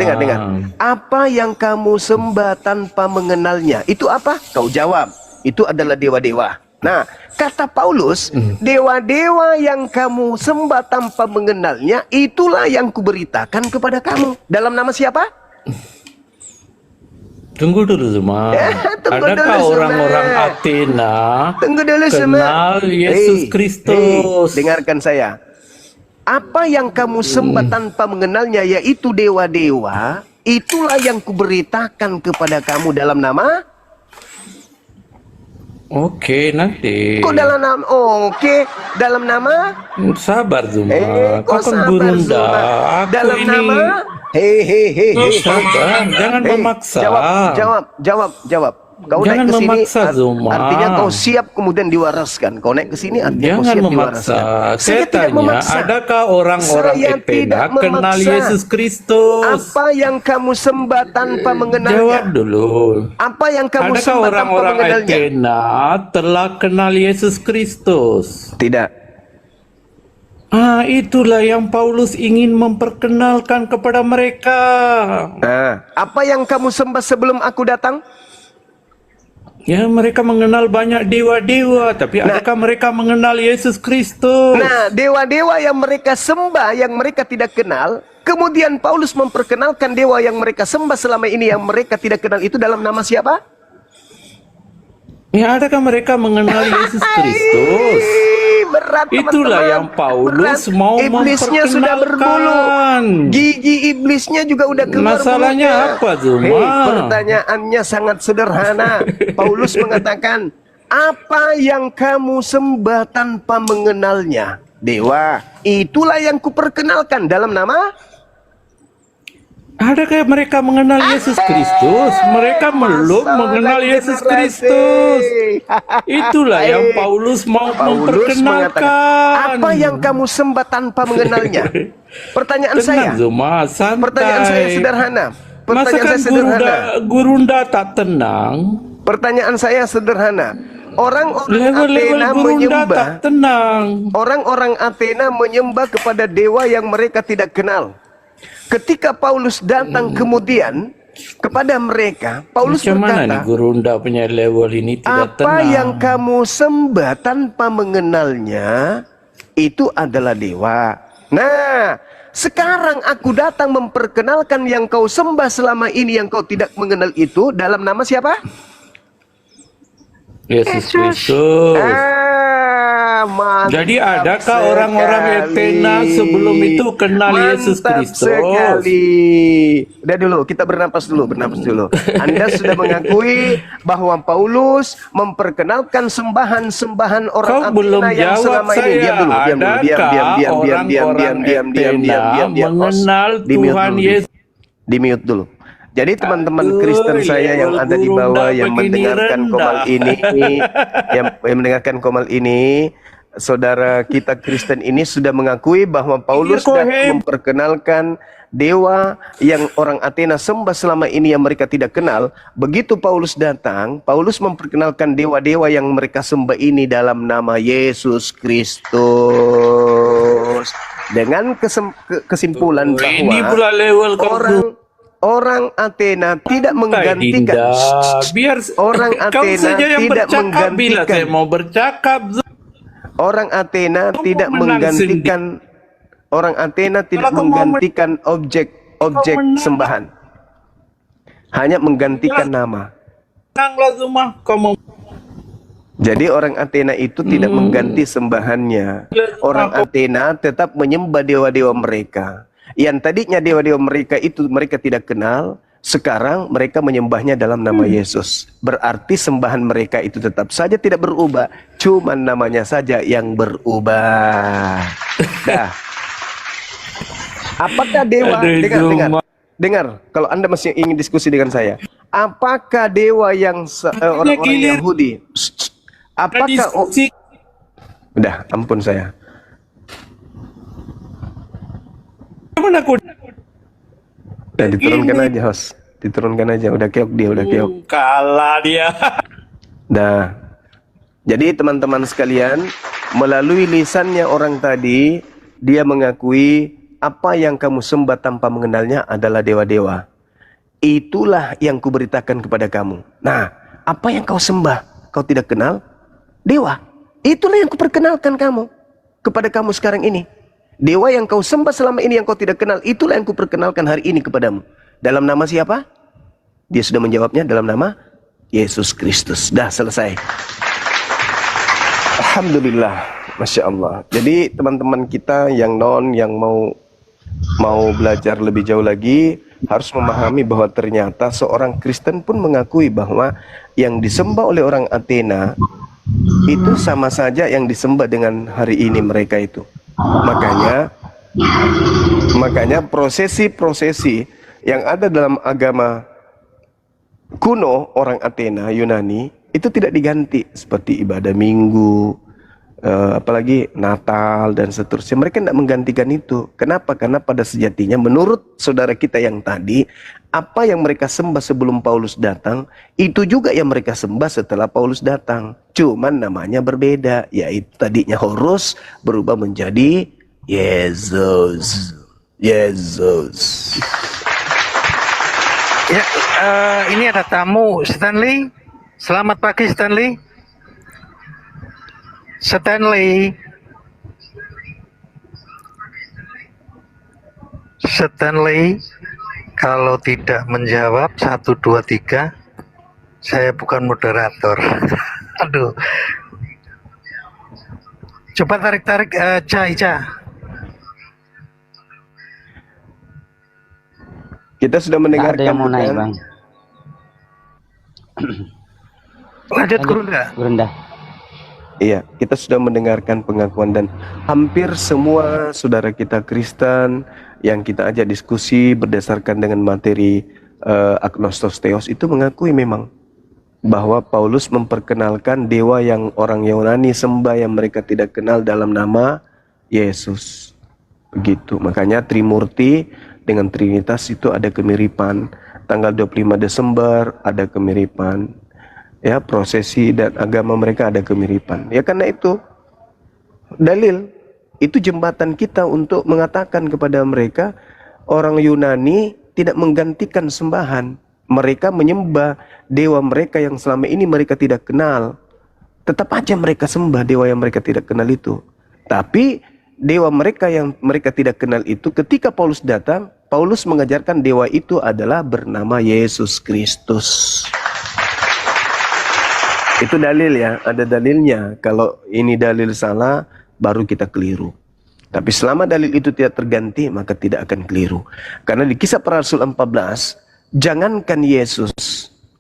S2: Apa yang kamu sembah tanpa mengenalnya, itu apa? Kau jawab, itu adalah dewa-dewa. Nah, kata Paulus, dewa-dewa yang kamu sembah tanpa mengenalnya, itulah yang kuberitakan kepada kamu. Dalam nama siapa?
S5: Tunggu dulu, Zuma. Adakah orang-orang Athena kenal Yesus Kristus?
S2: Dengarkan saya. Apa yang kamu sembah tanpa mengenalnya, yaitu dewa-dewa, itulah yang kuberitakan kepada kamu dalam nama.
S5: Oke, nanti.
S2: Kok dalam nama? Dalam nama.
S5: Sabar, Zuma. Kau kan
S2: sabar,
S5: gurunda.
S2: Zuma.
S5: Aku
S2: Dalam
S5: ini.
S2: nama.
S5: Sabar, jangan memaksa.
S2: Jawab. Kau
S5: Jangan
S2: naik ke sini,
S5: memaksa, Zuma.
S2: artinya kau siap kemudian diwaraskan. Kau naik ke sini, artinya kau
S5: Jangan
S2: siap
S5: memaksa.
S2: diwariskan.
S5: Saya tanya, adakah orang-orang
S2: Saya
S5: Athena
S2: tidak
S5: kenal
S2: memaksa.
S5: Yesus Kristus?
S2: Apa yang kamu sembah tanpa mengenalnya?
S5: Jawab dulu.
S2: Apa yang kamu
S5: Adakah
S2: sembah tanpa
S5: orang-orang
S2: mengenalnya?
S5: Athena telah kenal Yesus Kristus?
S2: Tidak.
S5: Itulah yang Paulus ingin memperkenalkan kepada mereka.
S2: Apa yang kamu sembah sebelum aku datang?
S5: Ya, mereka mengenal banyak dewa-dewa, tapi adakah mereka mengenal Yesus Kristus?
S2: Nah, dewa-dewa yang mereka sembah, yang mereka tidak kenal, kemudian Paulus memperkenalkan dewa yang mereka sembah selama ini yang mereka tidak kenal itu dalam nama siapa?
S5: Ya, adakah mereka mengenal Yesus Kristus?
S2: Berat,
S5: Itulah
S2: teman-teman.
S5: yang Paulus
S2: Berat.
S5: mau
S2: Iblisnya sudah berbulu.
S5: memperkenalkan.
S2: Gigi iblisnya juga udah keluar.
S5: Masalahnya
S2: bulunya.
S5: apa, Zuma?
S2: Pertanyaannya sangat sederhana. Paulus mengatakan, apa yang kamu sembah tanpa mengenalnya? Dewa. Itulah yang kuperkenalkan dalam nama.
S5: Adakah mereka mengenal Yesus Kristus? Mereka belum mengenal Yesus Kristus. Itulah yang Paulus mau memperkenalkan.
S2: Apa yang kamu sembah tanpa mengenalnya? Pertanyaan saya.
S5: Zuma, santai.
S2: Pertanyaan saya sederhana.
S5: Masakan gurunda tak tenang?
S2: Pertanyaan saya sederhana. Orang-orang
S5: Level-level
S2: Athena
S5: gurunda
S2: menyembah.
S5: tak tenang.
S2: Orang-orang Athena menyembah kepada dewa yang mereka tidak kenal. Ketika Paulus datang kemudian kepada mereka, Paulus
S5: Macam mana nih
S2: berkata,
S5: gurunda punya level ini tidak tenang?
S2: apa yang kamu sembah tanpa mengenalnya, itu adalah dewa. Nah, sekarang aku datang memperkenalkan yang kau sembah selama ini yang kau tidak mengenal itu dalam nama siapa?
S5: Yesus Kristus. Jadi adakah orang-orang Athena sebelum itu kenal Yesus Kristus?
S2: Sekali. Udah dulu, kita bernapas dulu. Anda sudah mengakui bahwa Paulus memperkenalkan sembahan-sembahan orang
S5: Kau belum
S2: Athena yang
S5: jawab
S2: selama ini.
S5: saya.
S2: Diam dulu.
S5: Mengenal Tuhan Yesus.
S2: Di mute dulu. Jadi teman-teman Kristen saya yang ada di bawah yang mendengarkan komal ini, yang mendengarkan komal ini, saudara kita Kristen ini sudah mengakui bahwa Paulus sudah memperkenalkan dewa yang orang Athena sembah selama ini yang mereka tidak kenal. Begitu Paulus datang, Paulus memperkenalkan dewa-dewa yang mereka sembah ini dalam nama Yesus Kristus. Dengan kesimpulan bahwa
S5: ini pula level
S2: orang Athena tidak menggantikan
S5: biar
S2: orang Athena
S5: saja yang
S2: tidak
S5: bercakap bila
S2: menggantikan
S5: saya mau bercakap.
S2: orang Athena tidak menggantikan orang Athena tidak menggantikan objek sembahan, hanya menggantikan nama. Jadi orang Athena itu tidak mengganti sembahannya. Orang Athena tetap menyembah dewa-dewa mereka. Yang tadinya dewa-dewa mereka itu mereka tidak kenal, sekarang mereka menyembahnya dalam nama Yesus. Berarti sembahan mereka itu tetap saja tidak berubah, cuman namanya saja yang berubah. Dah. Apakah dewa, dengar, kalau Anda masih ingin diskusi dengan saya, apakah dewa yang orang-orang Yahudi, apakah udah, ampun saya. Udah diturunkan aja, host. Diturunkan aja, udah keok dia, udah keok.
S5: Kalah dia.
S2: Nah, jadi teman-teman sekalian, melalui lisannya orang tadi, dia mengakui apa yang kamu sembah tanpa mengenalnya adalah dewa-dewa. Itulah yang kuberitakan kepada kamu. Nah, apa yang kau sembah, kau tidak kenal? Dewa. Itulah yang kuperkenalkan kamu kepada kamu sekarang ini. Dewa yang kau sembah selama ini yang kau tidak kenal, itulah yang kuperkenalkan hari ini kepadamu. Dalam nama siapa? Dia sudah menjawabnya dalam nama Yesus Kristus. Dah selesai. Alhamdulillah, Masya Allah. Jadi teman-teman kita yang mau belajar lebih jauh lagi harus memahami bahwa ternyata seorang Kristen pun mengakui bahwa yang disembah oleh orang Athena itu sama saja yang disembah dengan hari ini mereka itu. Makanya prosesi-prosesi yang ada dalam agama kuno orang Athena, Yunani, itu tidak diganti seperti ibadah minggu, apalagi Natal dan seterusnya. Mereka tidak menggantikan itu. Kenapa? Karena pada sejatinya menurut saudara kita yang tadi, apa yang mereka sembah sebelum Paulus datang, itu juga yang mereka sembah setelah Paulus datang. Cuman namanya berbeda, yaitu tadinya Horus berubah menjadi Yesus. Yesus.
S6: Ya, ini ada tamu, Stanley. Selamat pagi, Stanley. Stanley. Kalau tidak menjawab 1, 2, 3, saya bukan moderator. Aduh. Coba tarik-tarik Ica.
S2: Kita sudah mendengarkan.
S8: Ada yang mau naik, Bang.
S6: Lanjut Gurunda.
S2: Iya, kita sudah mendengarkan pengakuan dan hampir semua saudara kita Kristen yang kita ajak diskusi berdasarkan dengan materi Agnostos Theos itu mengakui memang bahwa Paulus memperkenalkan dewa yang orang Yunani sembah yang mereka tidak kenal dalam nama Yesus. Begitu. Makanya Trimurti dengan Trinitas itu ada kemiripan. Tanggal 25 Desember ada kemiripan. Ya, prosesi dan agama mereka ada kemiripan. Ya, karena itu dalil, itu jembatan kita untuk mengatakan kepada mereka, orang Yunani tidak menggantikan sembahan. Mereka menyembah dewa mereka yang selama ini mereka tidak kenal. Tetap aja mereka sembah dewa yang mereka tidak kenal itu. Tapi dewa mereka yang mereka tidak kenal itu, ketika Paulus datang, Paulus mengajarkan dewa itu adalah bernama Yesus Kristus. Itu dalil ya, ada dalilnya. Kalau ini dalil salah, baru kita keliru. Tapi selama dalil itu tidak terganti, maka tidak akan keliru. Karena di Kisah Para Rasul 14, jangankan Yesus,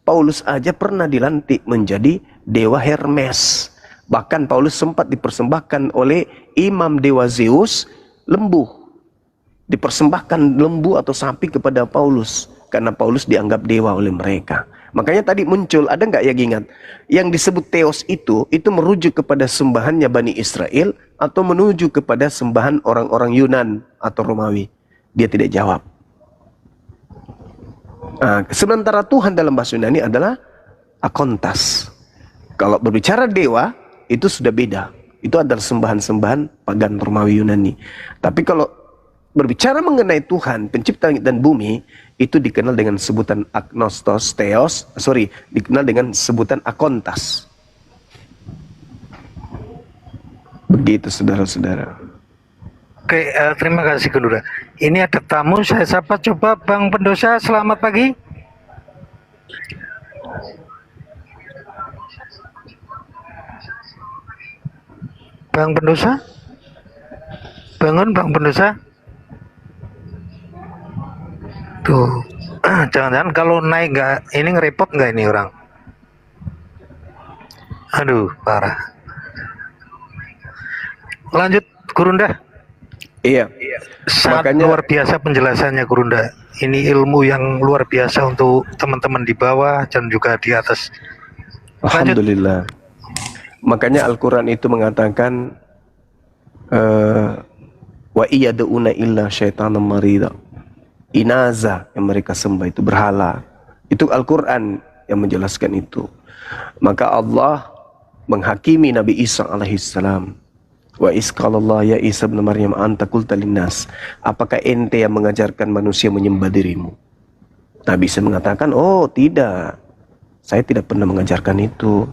S2: Paulus aja pernah dilantik menjadi dewa Hermes. Bahkan Paulus sempat dipersembahkan oleh imam dewa Zeus lembu. Dipersembahkan lembu atau sapi kepada Paulus. Karena Paulus dianggap dewa oleh mereka. Makanya tadi muncul, ada nggak yang ingat? Yang disebut Theos itu merujuk kepada sembahannya Bani Israel atau menuju kepada sembahan orang-orang Yunan atau Romawi? Dia tidak jawab. Nah, sementara Tuhan dalam bahasa Yunani adalah Akontas. Kalau berbicara dewa, itu sudah beda. Itu adalah sembahan-sembahan pagan Romawi Yunani. Tapi kalau berbicara mengenai Tuhan, pencipta langit dan bumi, itu dikenal dengan sebutan agnostos, theos, dikenal dengan sebutan akontas. Begitu saudara-saudara.
S6: Oke, terima kasih Gundura. Ini ada tamu, saya sapa coba Bang Pendosa, selamat pagi. Bang Pendosa? Bangun Bang Pendosa? Tuh, jangan-jangan kalau naik nggak, ini ngerepot nggak ini orang? Aduh, parah. Lanjut, Gurunda.
S2: Iya.
S6: Sangat luar biasa penjelasannya, Gurunda. Ini ilmu yang luar biasa untuk teman-teman di bawah dan juga di atas. Lanjut.
S2: Alhamdulillah. Makanya Al-Quran itu mengatakan wa iyaduna illa syaitanan marida. Inaza yang mereka sembah itu berhala. Itu Al-Quran yang menjelaskan itu. Maka Allah menghakimi Nabi Isa alaihissalam. Wa isqalallah ya Isa bin Maryam anta qulta linnas. Apakah ente yang mengajarkan manusia menyembah dirimu? Nabi Isa mengatakan, oh tidak. Saya tidak pernah mengajarkan itu.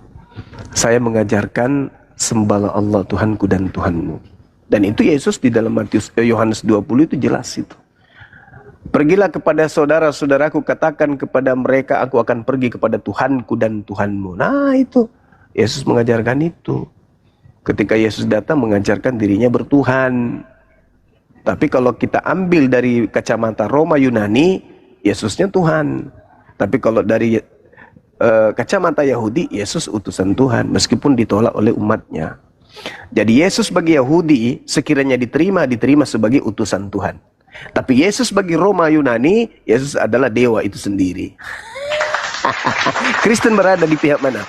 S2: Saya mengajarkan sembahlah Allah Tuhanku dan Tuhanmu. Dan itu Yesus di dalam Yohanes 20 itu jelas itu. Pergilah kepada saudara-saudaraku, katakan kepada mereka, aku akan pergi kepada Tuhanku dan Tuhanmu. Nah itu, Yesus mengajarkan itu. Ketika Yesus datang mengajarkan dirinya bertuhan. Tapi kalau kita ambil dari kacamata Roma Yunani, Yesusnya Tuhan. Tapi kalau dari kacamata Yahudi, Yesus utusan Tuhan, meskipun ditolak oleh umatnya. Jadi Yesus bagi Yahudi, sekiranya diterima sebagai utusan Tuhan. Tapi Yesus bagi Roma Yunani, Yesus adalah dewa itu sendiri. Kristen berada di pihak mana?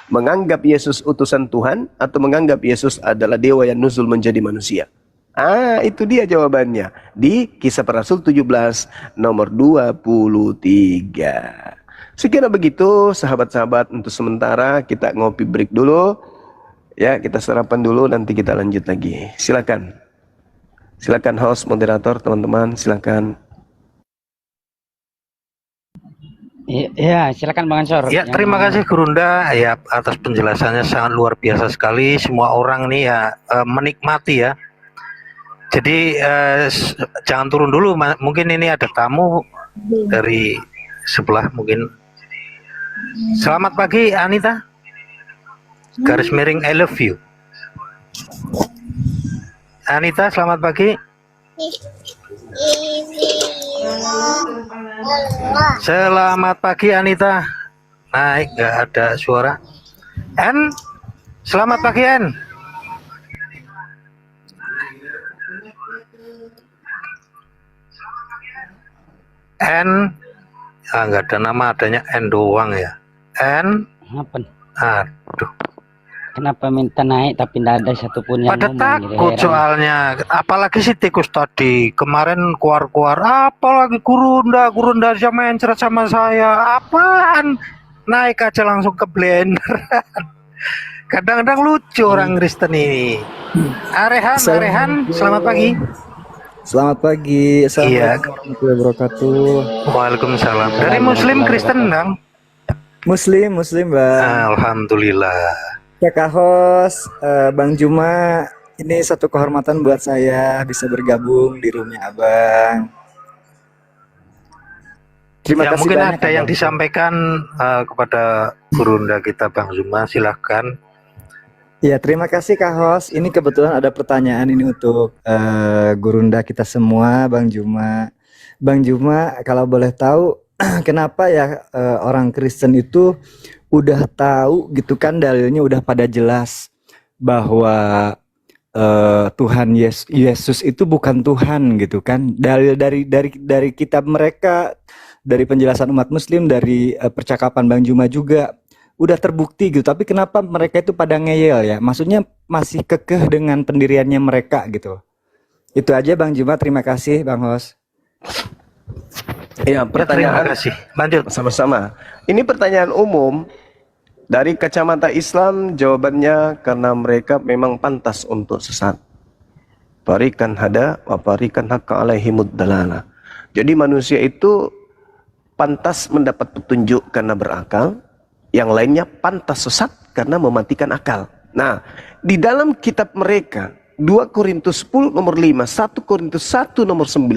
S2: Menganggap Yesus utusan Tuhan atau menganggap Yesus adalah dewa yang nuzul menjadi manusia? Itu dia jawabannya. Di Kisah Para Rasul 17 nomor 23. Sekiranya begitu sahabat-sahabat, untuk sementara kita ngopi break dulu. Ya, kita sarapan dulu, nanti kita lanjut lagi. Silakan. Silakan host, moderator, teman-teman, silakan.
S8: Ya, silakan Bang Ansor.
S6: Ya, terima kasih Gurunda ya atas penjelasannya, sangat luar biasa sekali. Semua orang nih ya menikmati ya. Jadi jangan turun dulu, mungkin ini ada tamu dari sebelah mungkin. Selamat pagi Anita. Garis miring I love you. Anita, selamat pagi. Selamat pagi Anita. Naik, nggak ada suara. N, selamat pagi N. N, nggak ada nama, adanya N doang ya. N, aduh.
S8: Kenapa minta naik tapi tidak ada satupun yang
S6: pada
S8: ngomong,
S6: takut
S8: gitu,
S6: soalnya, apalagi si tikus tadi kemarin keluar-keluar, apalagi Gurunda sama mencret sama saya, apaan, naik aja langsung ke blender. Kadang-kadang lucu orang Kristen ini. Arehan, selamat pagi.
S9: Selamat pagi, assalamualaikum warahmatullahi wabarakatuh.
S6: Waalaikumsalam. Dari Muslim Kristen dong?
S9: Muslim Bang.
S6: Alhamdulillah.
S9: Ya Kak Hos, Bang Juma, ini satu kehormatan buat saya bisa bergabung di roomnya Abang. Terima kasih
S6: mungkin
S9: banyak,
S6: ada yang disampaikan kepada Gurunda kita Bang Zuma, silahkan.
S9: Ya, terima kasih Kak Hos. Ini kebetulan ada pertanyaan ini untuk gurunda kita semua, Bang Juma. Bang Juma, kalau boleh tahu, kenapa ya orang Kristen itu udah tahu gitu kan, dalilnya udah pada jelas bahwa Tuhan Yesus itu bukan Tuhan gitu kan. Dalil dari kitab mereka, dari penjelasan umat Muslim, dari percakapan Bang Juma juga udah terbukti gitu. Tapi kenapa mereka itu pada ngeyel ya? Maksudnya masih kekeh dengan pendiriannya mereka gitu. Itu aja Bang Juma. Terima kasih Bang Hos.
S2: Ya,
S6: Terima
S2: pertanyaan
S6: kasih. Lanjut.
S2: sama-sama. Ini pertanyaan umum. Dari kacamata Islam, jawabannya karena mereka memang pantas untuk sesat. Farikan hada wa farikan haqqa alaihimud dalala. Jadi manusia itu pantas mendapat petunjuk karena berakal, yang lainnya pantas sesat karena mematikan akal. Nah, di dalam kitab mereka 2 Korintus 10 nomor 5, 1 Korintus 1 nomor 19,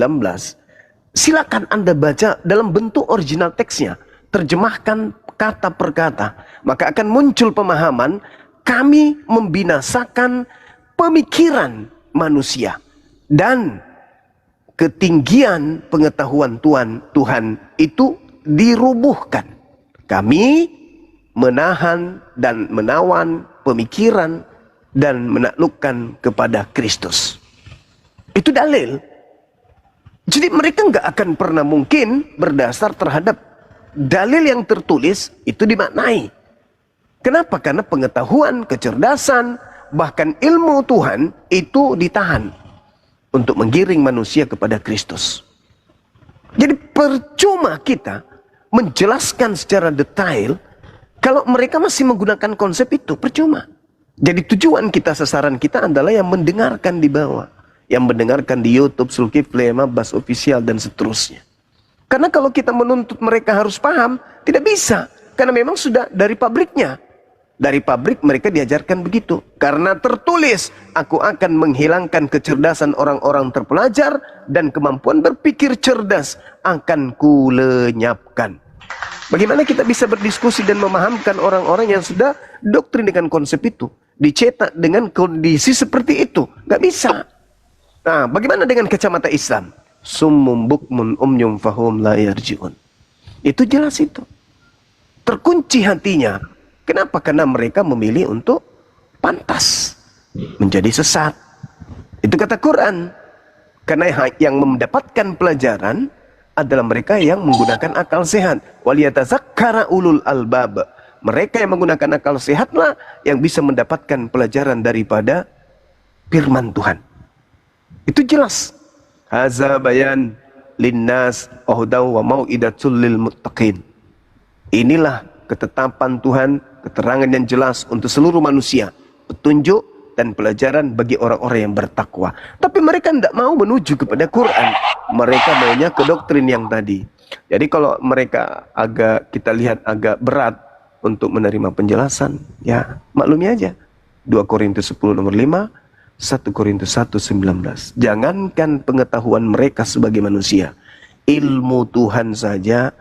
S2: silakan Anda baca dalam bentuk original teksnya, terjemahkan kata per kata, maka akan muncul pemahaman kami membinasakan pemikiran manusia dan ketinggian pengetahuan Tuhan itu dirubuhkan. Kami menahan dan menawan pemikiran dan menaklukkan kepada Kristus. Itu dalil. Jadi mereka nggak akan pernah mungkin berdasar terhadap dalil yang tertulis itu dimaknai. Kenapa? Karena pengetahuan, kecerdasan, bahkan ilmu Tuhan itu ditahan untuk menggiring manusia kepada Kristus. Jadi percuma kita menjelaskan secara detail kalau mereka masih menggunakan konsep itu, percuma. Jadi tujuan kita, sasaran kita adalah yang mendengarkan di bawah. Yang mendengarkan di YouTube, Zulkifli, Mabas Official, dan seterusnya. Karena kalau kita menuntut mereka harus paham, tidak bisa. Karena memang sudah dari pabriknya. Dari pabrik mereka diajarkan begitu. Karena tertulis, aku akan menghilangkan kecerdasan orang-orang terpelajar dan kemampuan berpikir cerdas akan kulenyapkan. Bagaimana kita bisa berdiskusi dan memahamkan orang-orang yang sudah doktrin dengan konsep itu, dicetak dengan kondisi seperti itu? Gak bisa. Nah, bagaimana dengan kacamata Islam? Summum bukmun umyum fahum la yarji'un. Itu jelas itu. Terkunci hatinya. Kenapa? Karena mereka memilih untuk pantas menjadi sesat. Itu kata Quran. Karena yang mendapatkan pelajaran adalah mereka yang menggunakan akal sehat. Waliyatazakkara ulul albab. Mereka yang menggunakan akal sehatlah yang bisa mendapatkan pelajaran daripada firman Tuhan. Itu jelas. Haza bayan linnas wahudaw wa mau'idatul lil muttaqin. Inilah ketetapan Tuhan, keterangan yang jelas untuk seluruh manusia, petunjuk dan pelajaran bagi orang-orang yang bertakwa. Tapi mereka tidak mau menuju kepada Quran. Mereka maunya ke doktrin yang tadi. Jadi kalau mereka kita lihat agak berat untuk menerima penjelasan, ya maklumi aja. 2 Korintus 10 nomor 5, 1 Korintus 1 19. Jangankan pengetahuan mereka sebagai manusia, ilmu Tuhan saja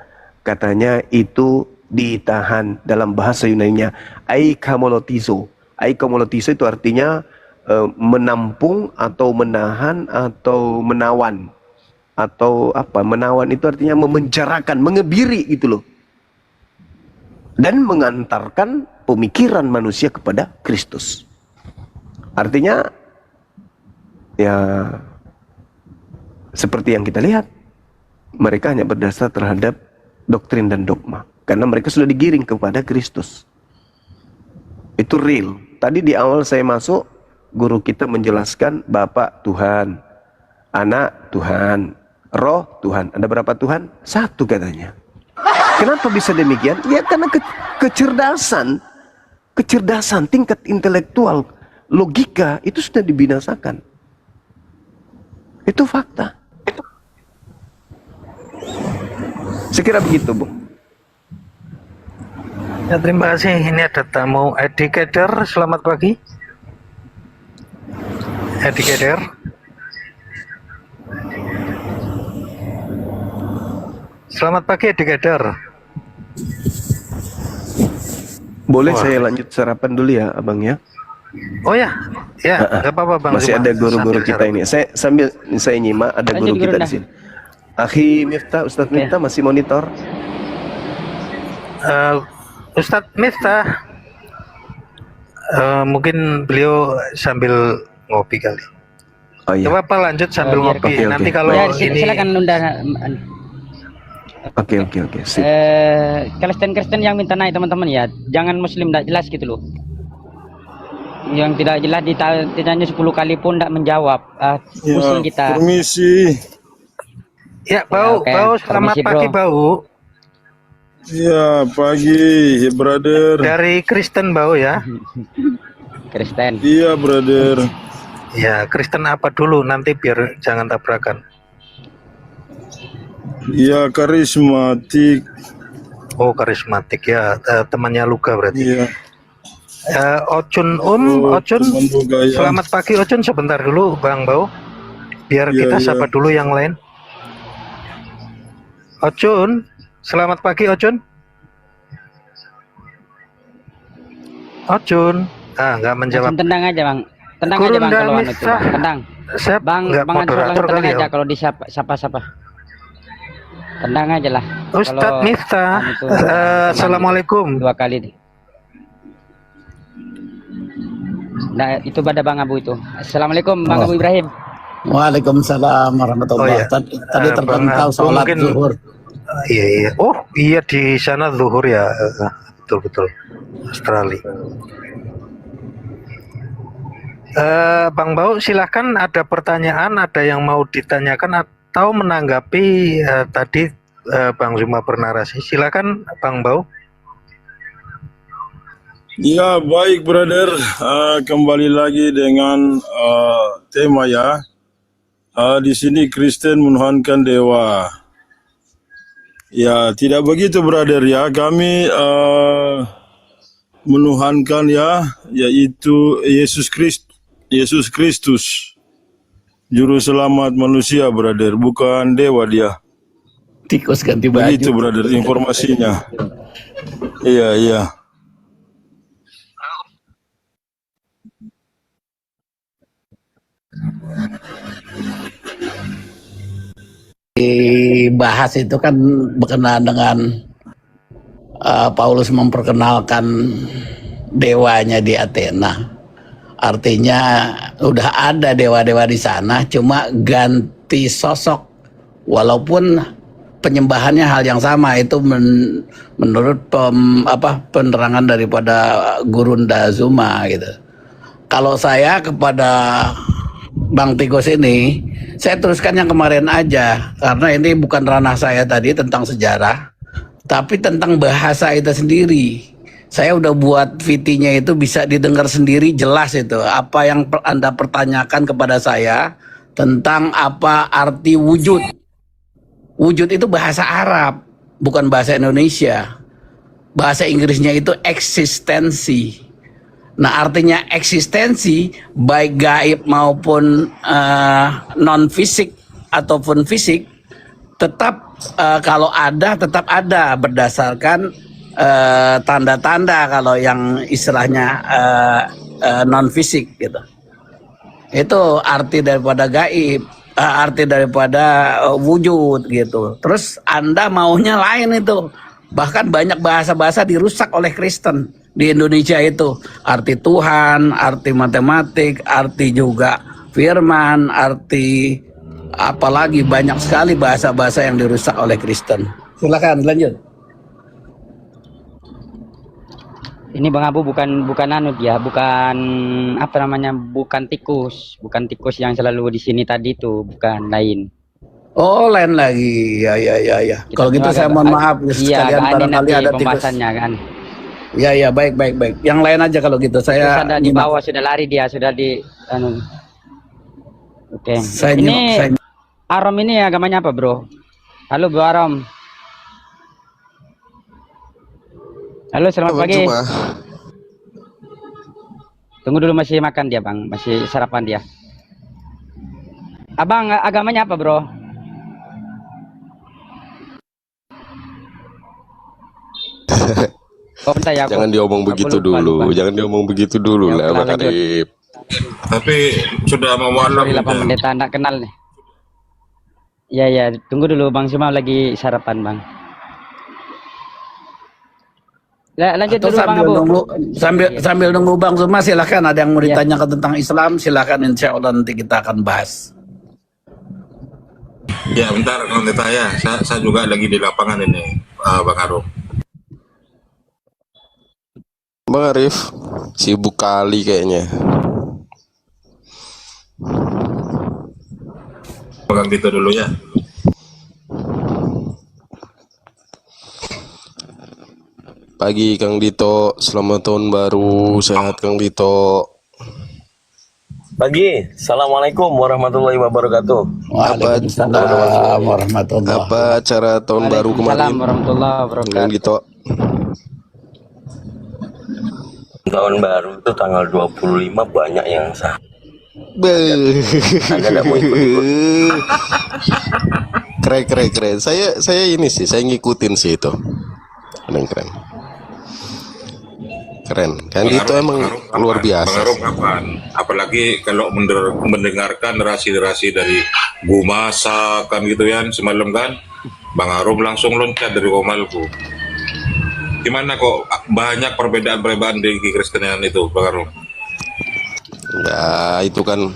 S2: katanya itu ditahan. Dalam bahasa Yunani-nya aikamolotizo. Aikamolotizo itu artinya menampung atau menahan atau menawan. Atau apa? Menawan itu artinya memenjarakan, mengebiri gitu loh. Dan mengantarkan pemikiran manusia kepada Kristus. Artinya ya seperti yang kita lihat, mereka hanya berdasar terhadap doktrin dan dogma. Karena mereka sudah digiring kepada Kristus. Itu real. Tadi di awal saya masuk, guru kita menjelaskan Bapa Tuhan, Anak Tuhan, Roh Tuhan. Ada berapa Tuhan? 1 katanya. Kenapa bisa demikian? Ya karena kecerdasan, tingkat intelektual, logika itu sudah dibinasakan. Itu fakta. Saya kira begitu, Bu.
S6: Ya, terima kasih. Ini ada tamu educator. Selamat pagi. Educator. Selamat pagi, educator.
S2: Boleh saya lanjut sarapan dulu ya, Abang ya?
S6: Oh ya, ya, nggak apa-apa Bang.
S2: Masih
S6: Zuma.
S2: ada guru-guru
S6: Sambil
S2: kita
S6: sarapan.
S2: ini. Saya nyimak ada
S8: Lanjut,
S2: guru
S8: Guru
S2: kita di
S8: Nda.
S2: sini. Akhi Miftah, Ustadz
S8: Oke.
S2: Miftah masih monitor.
S6: Ustadz Miftah, mungkin beliau sambil ngopi kali.
S2: Oh iya.
S6: Coba Pak lanjut sambil
S8: biar-
S6: ngopi.
S2: Oke, oke.
S6: Nanti kalau
S8: Ya,
S6: ini
S8: silakan Nunda.
S2: Oke. Sip.
S8: Kristen yang minta naik teman-teman ya, jangan Muslim tidak jelas gitu loh. Yang tidak jelas ditanya 10 kali pun tidak menjawab. Pusing kita.
S10: Permisi.
S6: ya Bau,
S8: oke.
S6: Bau selamat
S8: Permisi,
S6: pagi
S8: Bro.
S6: Bau.
S10: Ya, pagi, brother.
S6: Dari Kristen Bau ya.
S8: Kristen.
S10: Iya, brother.
S6: Ya, Kristen apa dulu nanti biar jangan tabrakan.
S10: Iya, karismatik.
S6: Oh, karismatik ya, temannya Luka berarti.
S10: Iya.
S6: Ocun
S10: Oh,
S6: Ocun,
S10: teman Buga, ya.
S6: selamat pagi Ocun, sebentar dulu Bang Bau. Biar
S10: Iya,
S6: kita
S10: iya.
S6: sapa dulu yang lain. Ocun, selamat pagi Ocun. Ocun, nggak menjawab.
S8: Langsung tendang aja bang. Tendang
S6: Guru
S8: aja bang
S6: Nda
S8: kalau anu itu
S6: Miftah.
S8: bang. Tendang.
S6: Saya
S8: Bang
S6: nggak
S8: Ansor
S6: moderator
S8: langsung tendang
S6: kali
S8: aja
S6: ya.
S8: kalau disapa. Tendang aja lah.
S6: Ustadz
S8: Kalau
S6: Miftah,
S8: anu itu, tendang
S6: assalamualaikum.
S8: 2 kali. Nah, itu pada Bang Abu itu. Assalamualaikum Bang Abu Ibrahim.
S7: Waalaikumsalam warahmatullahi
S6: Oh, iya.
S7: Tadi
S6: Bang
S7: terpantau
S6: Abu
S7: sholat
S6: mungkin-
S7: zuhur.
S6: Iya. Oh, iya di sana zuhur ya. Betul. Australia. Bang Bau, silahkan ada pertanyaan, ada yang mau ditanyakan atau menanggapi tadi Bang Zuma bernarasi. Silahkan Bang Bau.
S10: Ya, baik, brother. Kembali lagi dengan tema ya. Di sini Kristen menuhankan dewa. Ya, tidak begitu, brother ya. Kami menuhankan ya, yaitu Yesus Kristus, juru selamat manusia, brother. Bukan dewa dia.
S7: Tikus ganti baju.
S10: Begitu, brother, informasinya. Iya.
S7: Dibahas itu kan berkenaan dengan Paulus memperkenalkan dewanya di Athena. Artinya udah ada dewa-dewa di sana, cuma ganti sosok. Walaupun penyembahannya hal yang sama, itu menurut penerangan daripada Guru Nda Zuma gitu. Kalau saya kepada Bang Tikus ini, saya teruskan yang kemarin aja, karena ini bukan ranah saya tadi tentang sejarah, tapi tentang bahasa itu sendiri. Saya udah buat VT-nya itu bisa didengar sendiri, jelas itu. Apa yang Anda pertanyakan kepada saya tentang apa arti wujud. Wujud itu bahasa Arab, bukan bahasa Indonesia. Bahasa Inggrisnya itu eksistensi. Nah, artinya eksistensi baik gaib maupun non fisik ataupun fisik, tetap kalau ada tetap ada berdasarkan tanda-tanda kalau yang istilahnya non fisik gitu. Itu arti daripada gaib, arti daripada wujud gitu. Terus Anda maunya lain itu. Bahkan banyak bahasa-bahasa dirusak oleh Kristen di Indonesia itu. Arti Tuhan, arti matematik, arti juga firman, arti apalagi banyak sekali bahasa-bahasa yang dirusak oleh Kristen. Silakan lanjut.
S8: Ini Bang Abu bukan anu dia, bukan apa namanya, bukan tikus yang selalu di sini tadi itu, bukan lain.
S7: Oh, lain lagi. Ya. Kalau gitu saya mohon maaf sekalian, barangkali ada tikus.
S8: Pembahasannya kan.
S7: Ya, baik. Yang lain aja kalau gitu.
S8: Terus
S7: Saya
S8: ada di bawah, sudah lari dia, sudah di anu. Oke.
S7: Saya
S8: Ini Arom ini agamanya apa, Bro? Halo, Bro Arom. Halo, selamat pagi. Tunggu dulu, masih makan dia, Bang. Masih sarapan dia. Abang, agamanya apa, Bro? Oh, bentar ya,
S11: Jangan diomong begitu
S8: lupa,
S11: dulu.
S8: lupa.
S11: Jangan diomong begitu dulu
S8: Ya,
S11: lah,
S8: oke lah,
S11: Bang
S8: lanjut.
S11: Arif.
S4: Tapi sudah mau malam.
S8: Sorry lah Pak Pendeta, nggak kenal nih. Ya ya, tunggu dulu Bang Suma lagi sarapan Bang. Lanjut
S7: Atau
S8: dulu Bang
S7: sambil
S8: Abu.
S7: nunggu sambil nunggu Bang Zuma, silakan, ada yang mau
S8: Iya.
S7: ditanyakan tentang Islam, silakan, insya Allah nanti kita akan bahas.
S4: Ya bentar pendeta ya, saya juga lagi di lapangan ini, Bang Arum.
S11: Bang Arif, sibuk kali kayaknya.
S4: Pegang gitu dulu ya.
S11: Pagi Kang Dito, selamat tahun baru, sehat Kang Dito.
S1: Pagi, assalamualaikum warahmatullahi wabarakatuh.
S7: Waalaikumsalam warahmatullahi
S11: Apa acara tahun baru
S8: Waalaikumsalam
S11: kemarin
S8: warahmatullahi
S11: Kang
S8: wabarakatuh.
S11: Dito?
S1: Tahun baru itu tanggal 25 banyak yang sah. Anda nggak mau ikut-ikut?
S11: Keren. Saya ini sih, saya ngikutin sih itu. Keren. Kang Dito emang luar biasa.
S4: Bang Arum kapan? Apalagi kalau mendengarkan narasi-narasi dari Gumasa kan gitu ya, semalam kan, Bang Arum langsung loncat dari komalku. Gimana kok banyak perbedaan-perbedaan di Kristenian itu, Bang Arum?
S11: Ya itu kan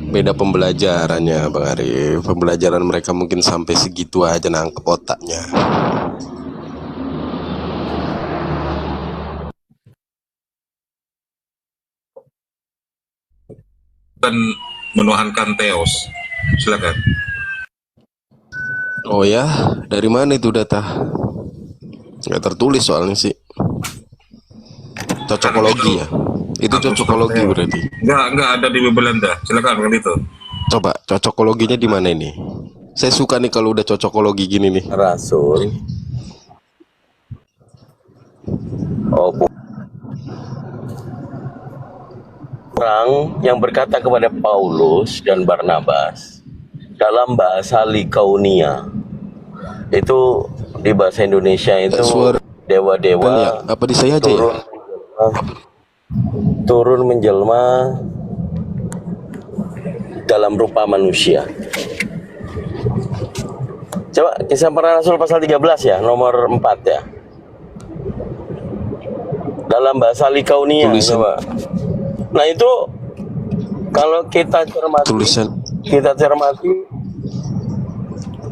S11: beda pembelajarannya Bang Arif. Pembelajaran mereka mungkin sampai segitu aja nangkep otaknya.
S4: Dan menuhankan Theos. Silakan.
S11: Oh ya, dari mana itu data? Nggak tertulis soalnya sih. Cocokologi ya? Itu cocokologi berarti.
S4: Nggak ada di Belanda. Silakan kan itu.
S11: Coba cocokologinya di mana ini? Saya suka nih kalau udah cocokologi gini nih.
S1: Rasul. Oh, orang yang berkata kepada Paulus dan Barnabas dalam bahasa Likaunia, itu di bahasa Indonesia itu dewa-dewa
S11: ya, apa di saya aja ya?
S1: turun menjelma dalam rupa manusia. Coba Kisah Para Rasul pasal 13 ya, nomor 4 ya. Dalam bahasa Likaunia coba. Nah itu kalau kita cermati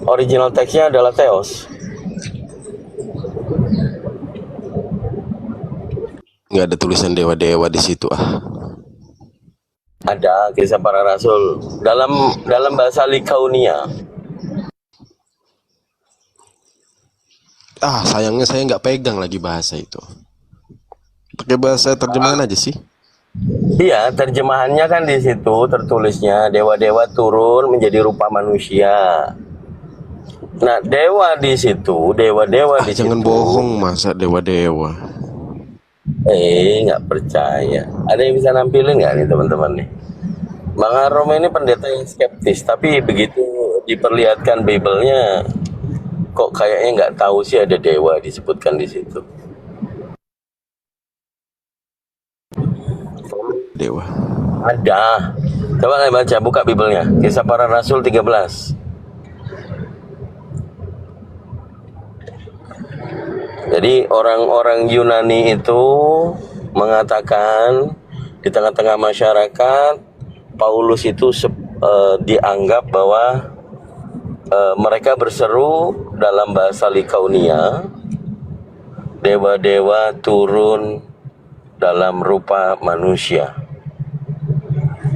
S1: original teksnya adalah Theos.
S11: Nggak ada tulisan dewa-dewa di situ ah.
S1: Ada Kisah Para Rasul dalam bahasa Likaunia.
S11: Ah sayangnya saya nggak pegang lagi bahasa itu. Pakai bahasa terjemahan aja sih.
S1: Iya, terjemahannya kan di situ tertulisnya dewa-dewa turun menjadi rupa manusia. Nah, dewa di situ, dewa-dewa di situ.
S11: Jangan bohong, masa dewa-dewa.
S1: Nggak percaya. Ada yang bisa nampilin nggak nih teman-teman nih? Bang Arum ini pendeta yang skeptis, tapi begitu diperlihatkan Bible-nya, kok kayaknya nggak tahu sih ada dewa disebutkan di situ.
S11: Dewa.
S1: Ada. Coba kalian baca, buka Bible-nya. Kisah Para Rasul 13. Jadi orang-orang Yunani itu mengatakan di tengah-tengah masyarakat Paulus itu dianggap bahwa mereka berseru dalam bahasa Likaunia, dewa-dewa turun dalam rupa manusia.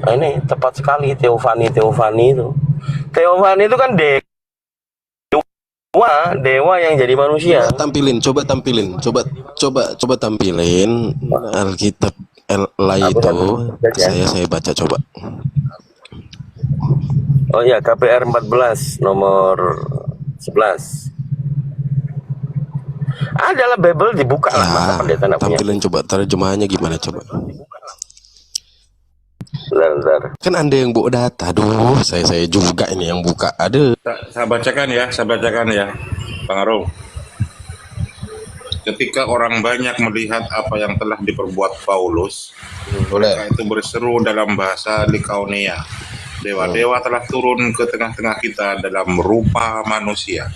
S1: Nah, ini tepat sekali Teofani itu. Teofani itu kan dewa yang jadi manusia.
S11: Coba tampilin Alkitab lah itu. Saya baca coba.
S1: Oh ya, KPR 14 nomor 11. Adalah Bible dibuka lah, masa pendeta enggak punya.
S11: Tampilin coba terjemahannya gimana coba.
S1: Bentar.
S11: Kan Anda yang bawa data. Aduh, saya juga ini yang buka. Aduh.
S4: Saya bacakan ya, Bang Arum. ketika orang banyak melihat apa yang telah diperbuat Paulus,
S1: Boleh.
S4: mereka itu berseru dalam bahasa Likaonia, dewa-dewa telah turun ke tengah-tengah kita dalam rupa manusia.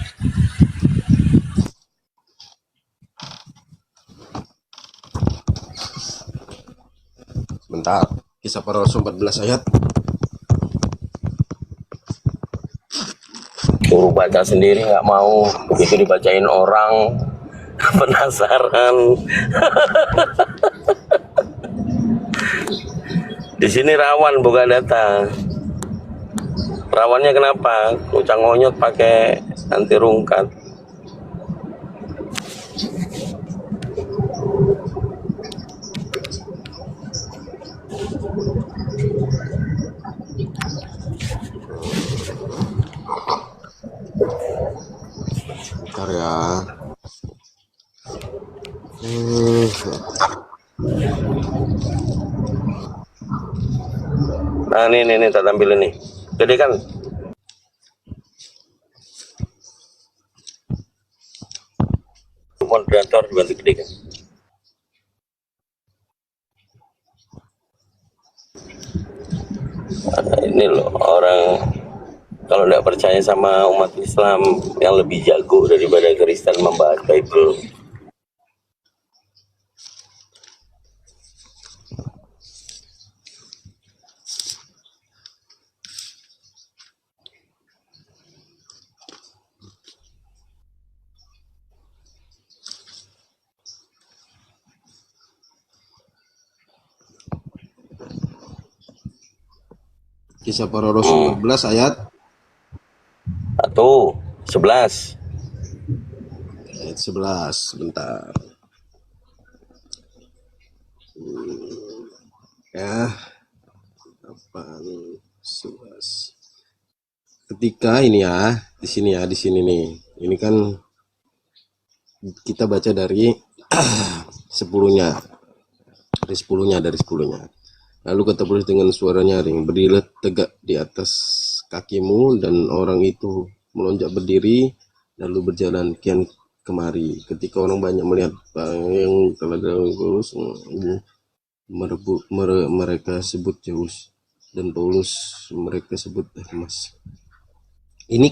S11: Bentar, Kisah Para Rasul 14 ayat.
S1: Suruh baca sendiri nggak mau, begitu dibacain orang penasaran. Di sini rawan bukan data. Rawannya kenapa? Kucang ngonyot pakai anti rungkat.
S11: Bentar ya.
S1: Nah ini tak tampilin nih. Jadi kan moderator dibantu gede kan. Nah, ini loh orang kalau tidak percaya sama umat Islam yang lebih jago daripada Kristen membahas Bible.
S11: Kisah Para Rasul 14 ayat
S1: 11.
S11: ayat 11. Bentar. Ya. 11. Ketika ini ya, di sini nih. Ini kan kita baca dari 10-nya. Dari 10-nya. Lalu kata Paulus dengan suara nyaring, berdirilah tegak di atas kakimu, dan orang itu melonjak berdiri, lalu berjalan kian kemari. Ketika orang banyak melihat yang telah dilakukan Paulus, mereka sebut Zeus, dan Paulus mereka sebut Hermes. Ini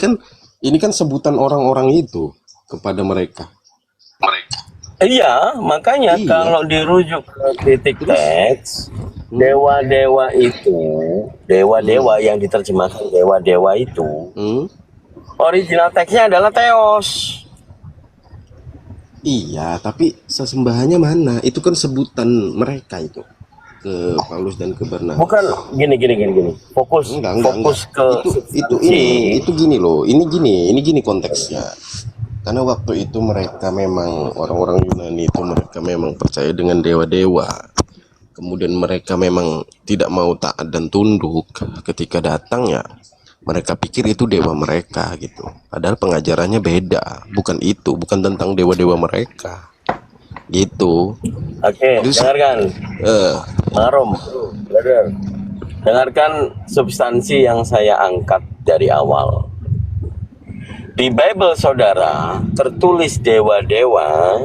S11: kan sebutan orang-orang itu kepada mereka.
S1: Iya, makanya kalau dirujuk ke titik teks, dewa-dewa itu, dewa-dewa yang diterjemahkan dewa-dewa itu, original teksnya adalah Theos.
S11: Iya, tapi sesembahannya mana? Itu kan sebutan mereka itu ke Paulus dan ke Barnabas.
S1: Bukan gini. Fokus ke
S11: itu gini loh. Ini gini konteksnya. Karena waktu itu mereka memang orang-orang Yunani itu mereka memang percaya dengan dewa-dewa. Kemudian mereka memang tidak mau taat dan tunduk. Ketika datang ya mereka pikir itu dewa mereka gitu. Padahal pengajarannya beda. Bukan tentang dewa-dewa mereka. Gitu.
S1: Oke, dengarkan. Marom, brother. Dengarkan substansi yang saya angkat dari awal. Di Bible saudara tertulis dewa-dewa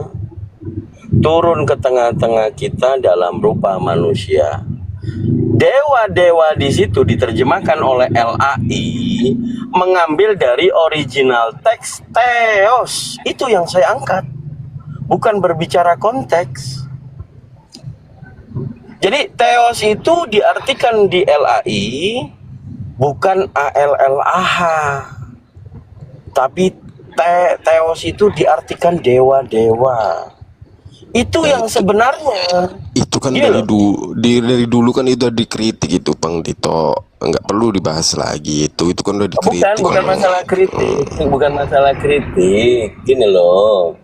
S1: turun ke tengah-tengah kita dalam rupa manusia. Dewa-dewa di situ diterjemahkan oleh LAI mengambil dari original teks Theos. Itu yang saya angkat. Bukan berbicara konteks. Jadi Theos itu diartikan di LAI bukan ALLAH. Tapi Theos itu diartikan dewa-dewa. Itu yang sebenarnya.
S11: Itu kan dari dulu kan itu dikritik itu, Bang Dito. Nggak perlu dibahas lagi itu kan udah dikritik.
S1: Bukan masalah kritik, bukan masalah kritik. Gini loh.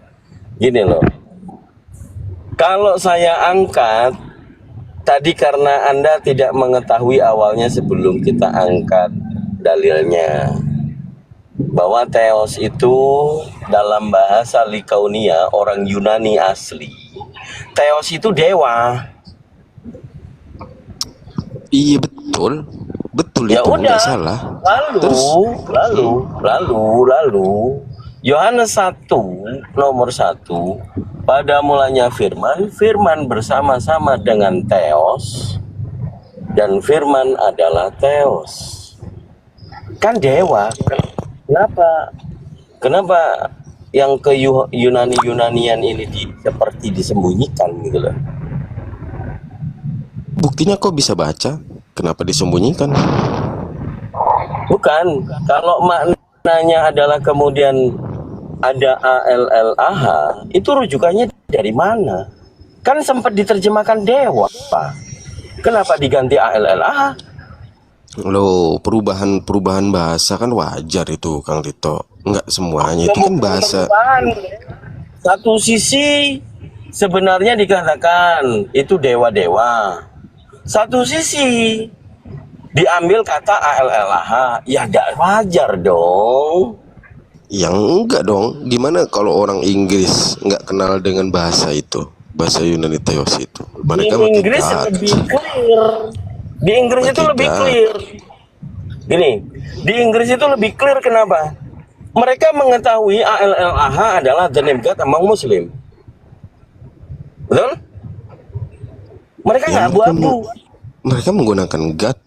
S1: Kalau saya angkat tadi karena Anda tidak mengetahui awalnya sebelum kita angkat dalilnya. Bahwa Theos itu dalam bahasa Likaonia, orang Yunani asli, Theos itu dewa.
S11: Iya betul
S1: Ya
S11: itu
S1: udah,
S11: nggak salah.
S1: Lalu Yohanes 1 nomor 1
S11: pada mulanya firman, firman bersama-sama dengan Theos, dan firman adalah Theos. Kan dewa, kenapa yang ke Yunani-Yunanian ini seperti disembunyikan gitu loh? Buktinya kok bisa baca, kenapa disembunyikan? Bukan, kalau maknanya adalah kemudian ada ALLAH, itu rujukannya dari mana? Kan sempat diterjemahkan dewa, Pak. Kenapa diganti ALLAH? Loh, perubahan bahasa kan wajar itu, Kang Tito. Enggak semuanya itu kan bahasa. Satu sisi sebenarnya dikatakan itu dewa-dewa. Satu sisi diambil kata ALLAH, ya enggak wajar dong. Yang enggak dong. Gimana kalau orang Inggris enggak kenal dengan bahasa itu, bahasa Yunani Theos itu? Mereka
S1: Di Inggris lebih clear. Di Inggris itu lebih clear. Gini, di Inggris itu lebih clear kenapa? Mereka mengetahui ALLAH adalah the name God among Muslim. Betul? Mereka nggak abu-abu.
S11: Mereka menggunakan God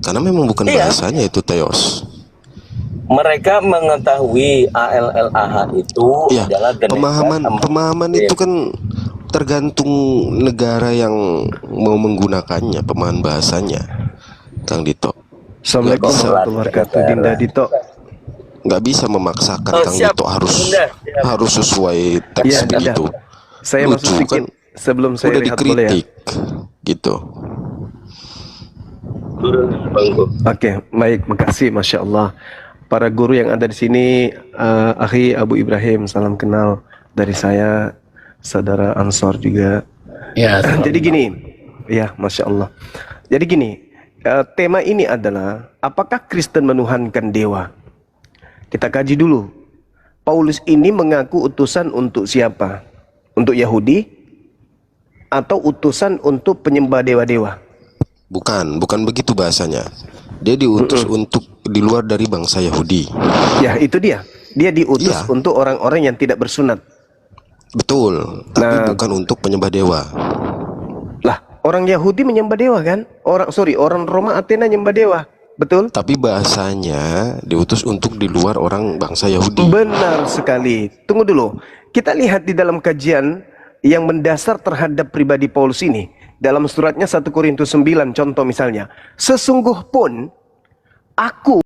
S11: karena memang bukan bahasanya itu Theos.
S1: Mereka mengetahui ALLAH itu adalah the name God among
S11: pemahaman
S1: Muslim.
S11: itu kan tergantung negara yang mau menggunakannya, pemahaman bahasanya, Kang Dito.
S2: Assalamualaikum warahmatullahi wabarakatuh, Dinda Dito.
S11: Nggak bisa memaksakan Kang Dito harus sesuai teks begitu.
S2: Saya
S11: Lucu,
S2: masuk sedikit
S11: kan
S2: sebelum saya
S11: udah
S2: lihat boleh ya.
S11: dikritik gitu.
S2: Oke, baik, makasih, masya Allah. Para guru yang ada di sini, Akhi Abu Ibrahim, salam kenal dari saya, saudara Ansor juga.
S7: Ya,
S2: Jadi gini, ya, masya Allah. Jadi gini, tema ini adalah apakah Kristen menuhankan dewa? Kita kaji dulu. Paulus ini mengaku utusan untuk siapa? Untuk Yahudi atau utusan untuk penyembah dewa-dewa?
S11: Bukan begitu bahasanya. Dia diutus untuk di luar dari bangsa Yahudi.
S2: Ya, itu dia. Dia diutus untuk orang-orang yang tidak bersunat.
S11: Betul, tapi bukan untuk penyembah dewa.
S2: Lah, orang Yahudi menyembah dewa kan? Orang Roma Athena nyembah dewa. Betul?
S11: Tapi bahasanya diutus untuk di luar orang bangsa Yahudi.
S2: Benar sekali. Tunggu dulu. Kita lihat di dalam kajian yang mendasar terhadap pribadi Paulus ini. Dalam suratnya 1 Korintus 9 contoh misalnya. Sesungguh pun aku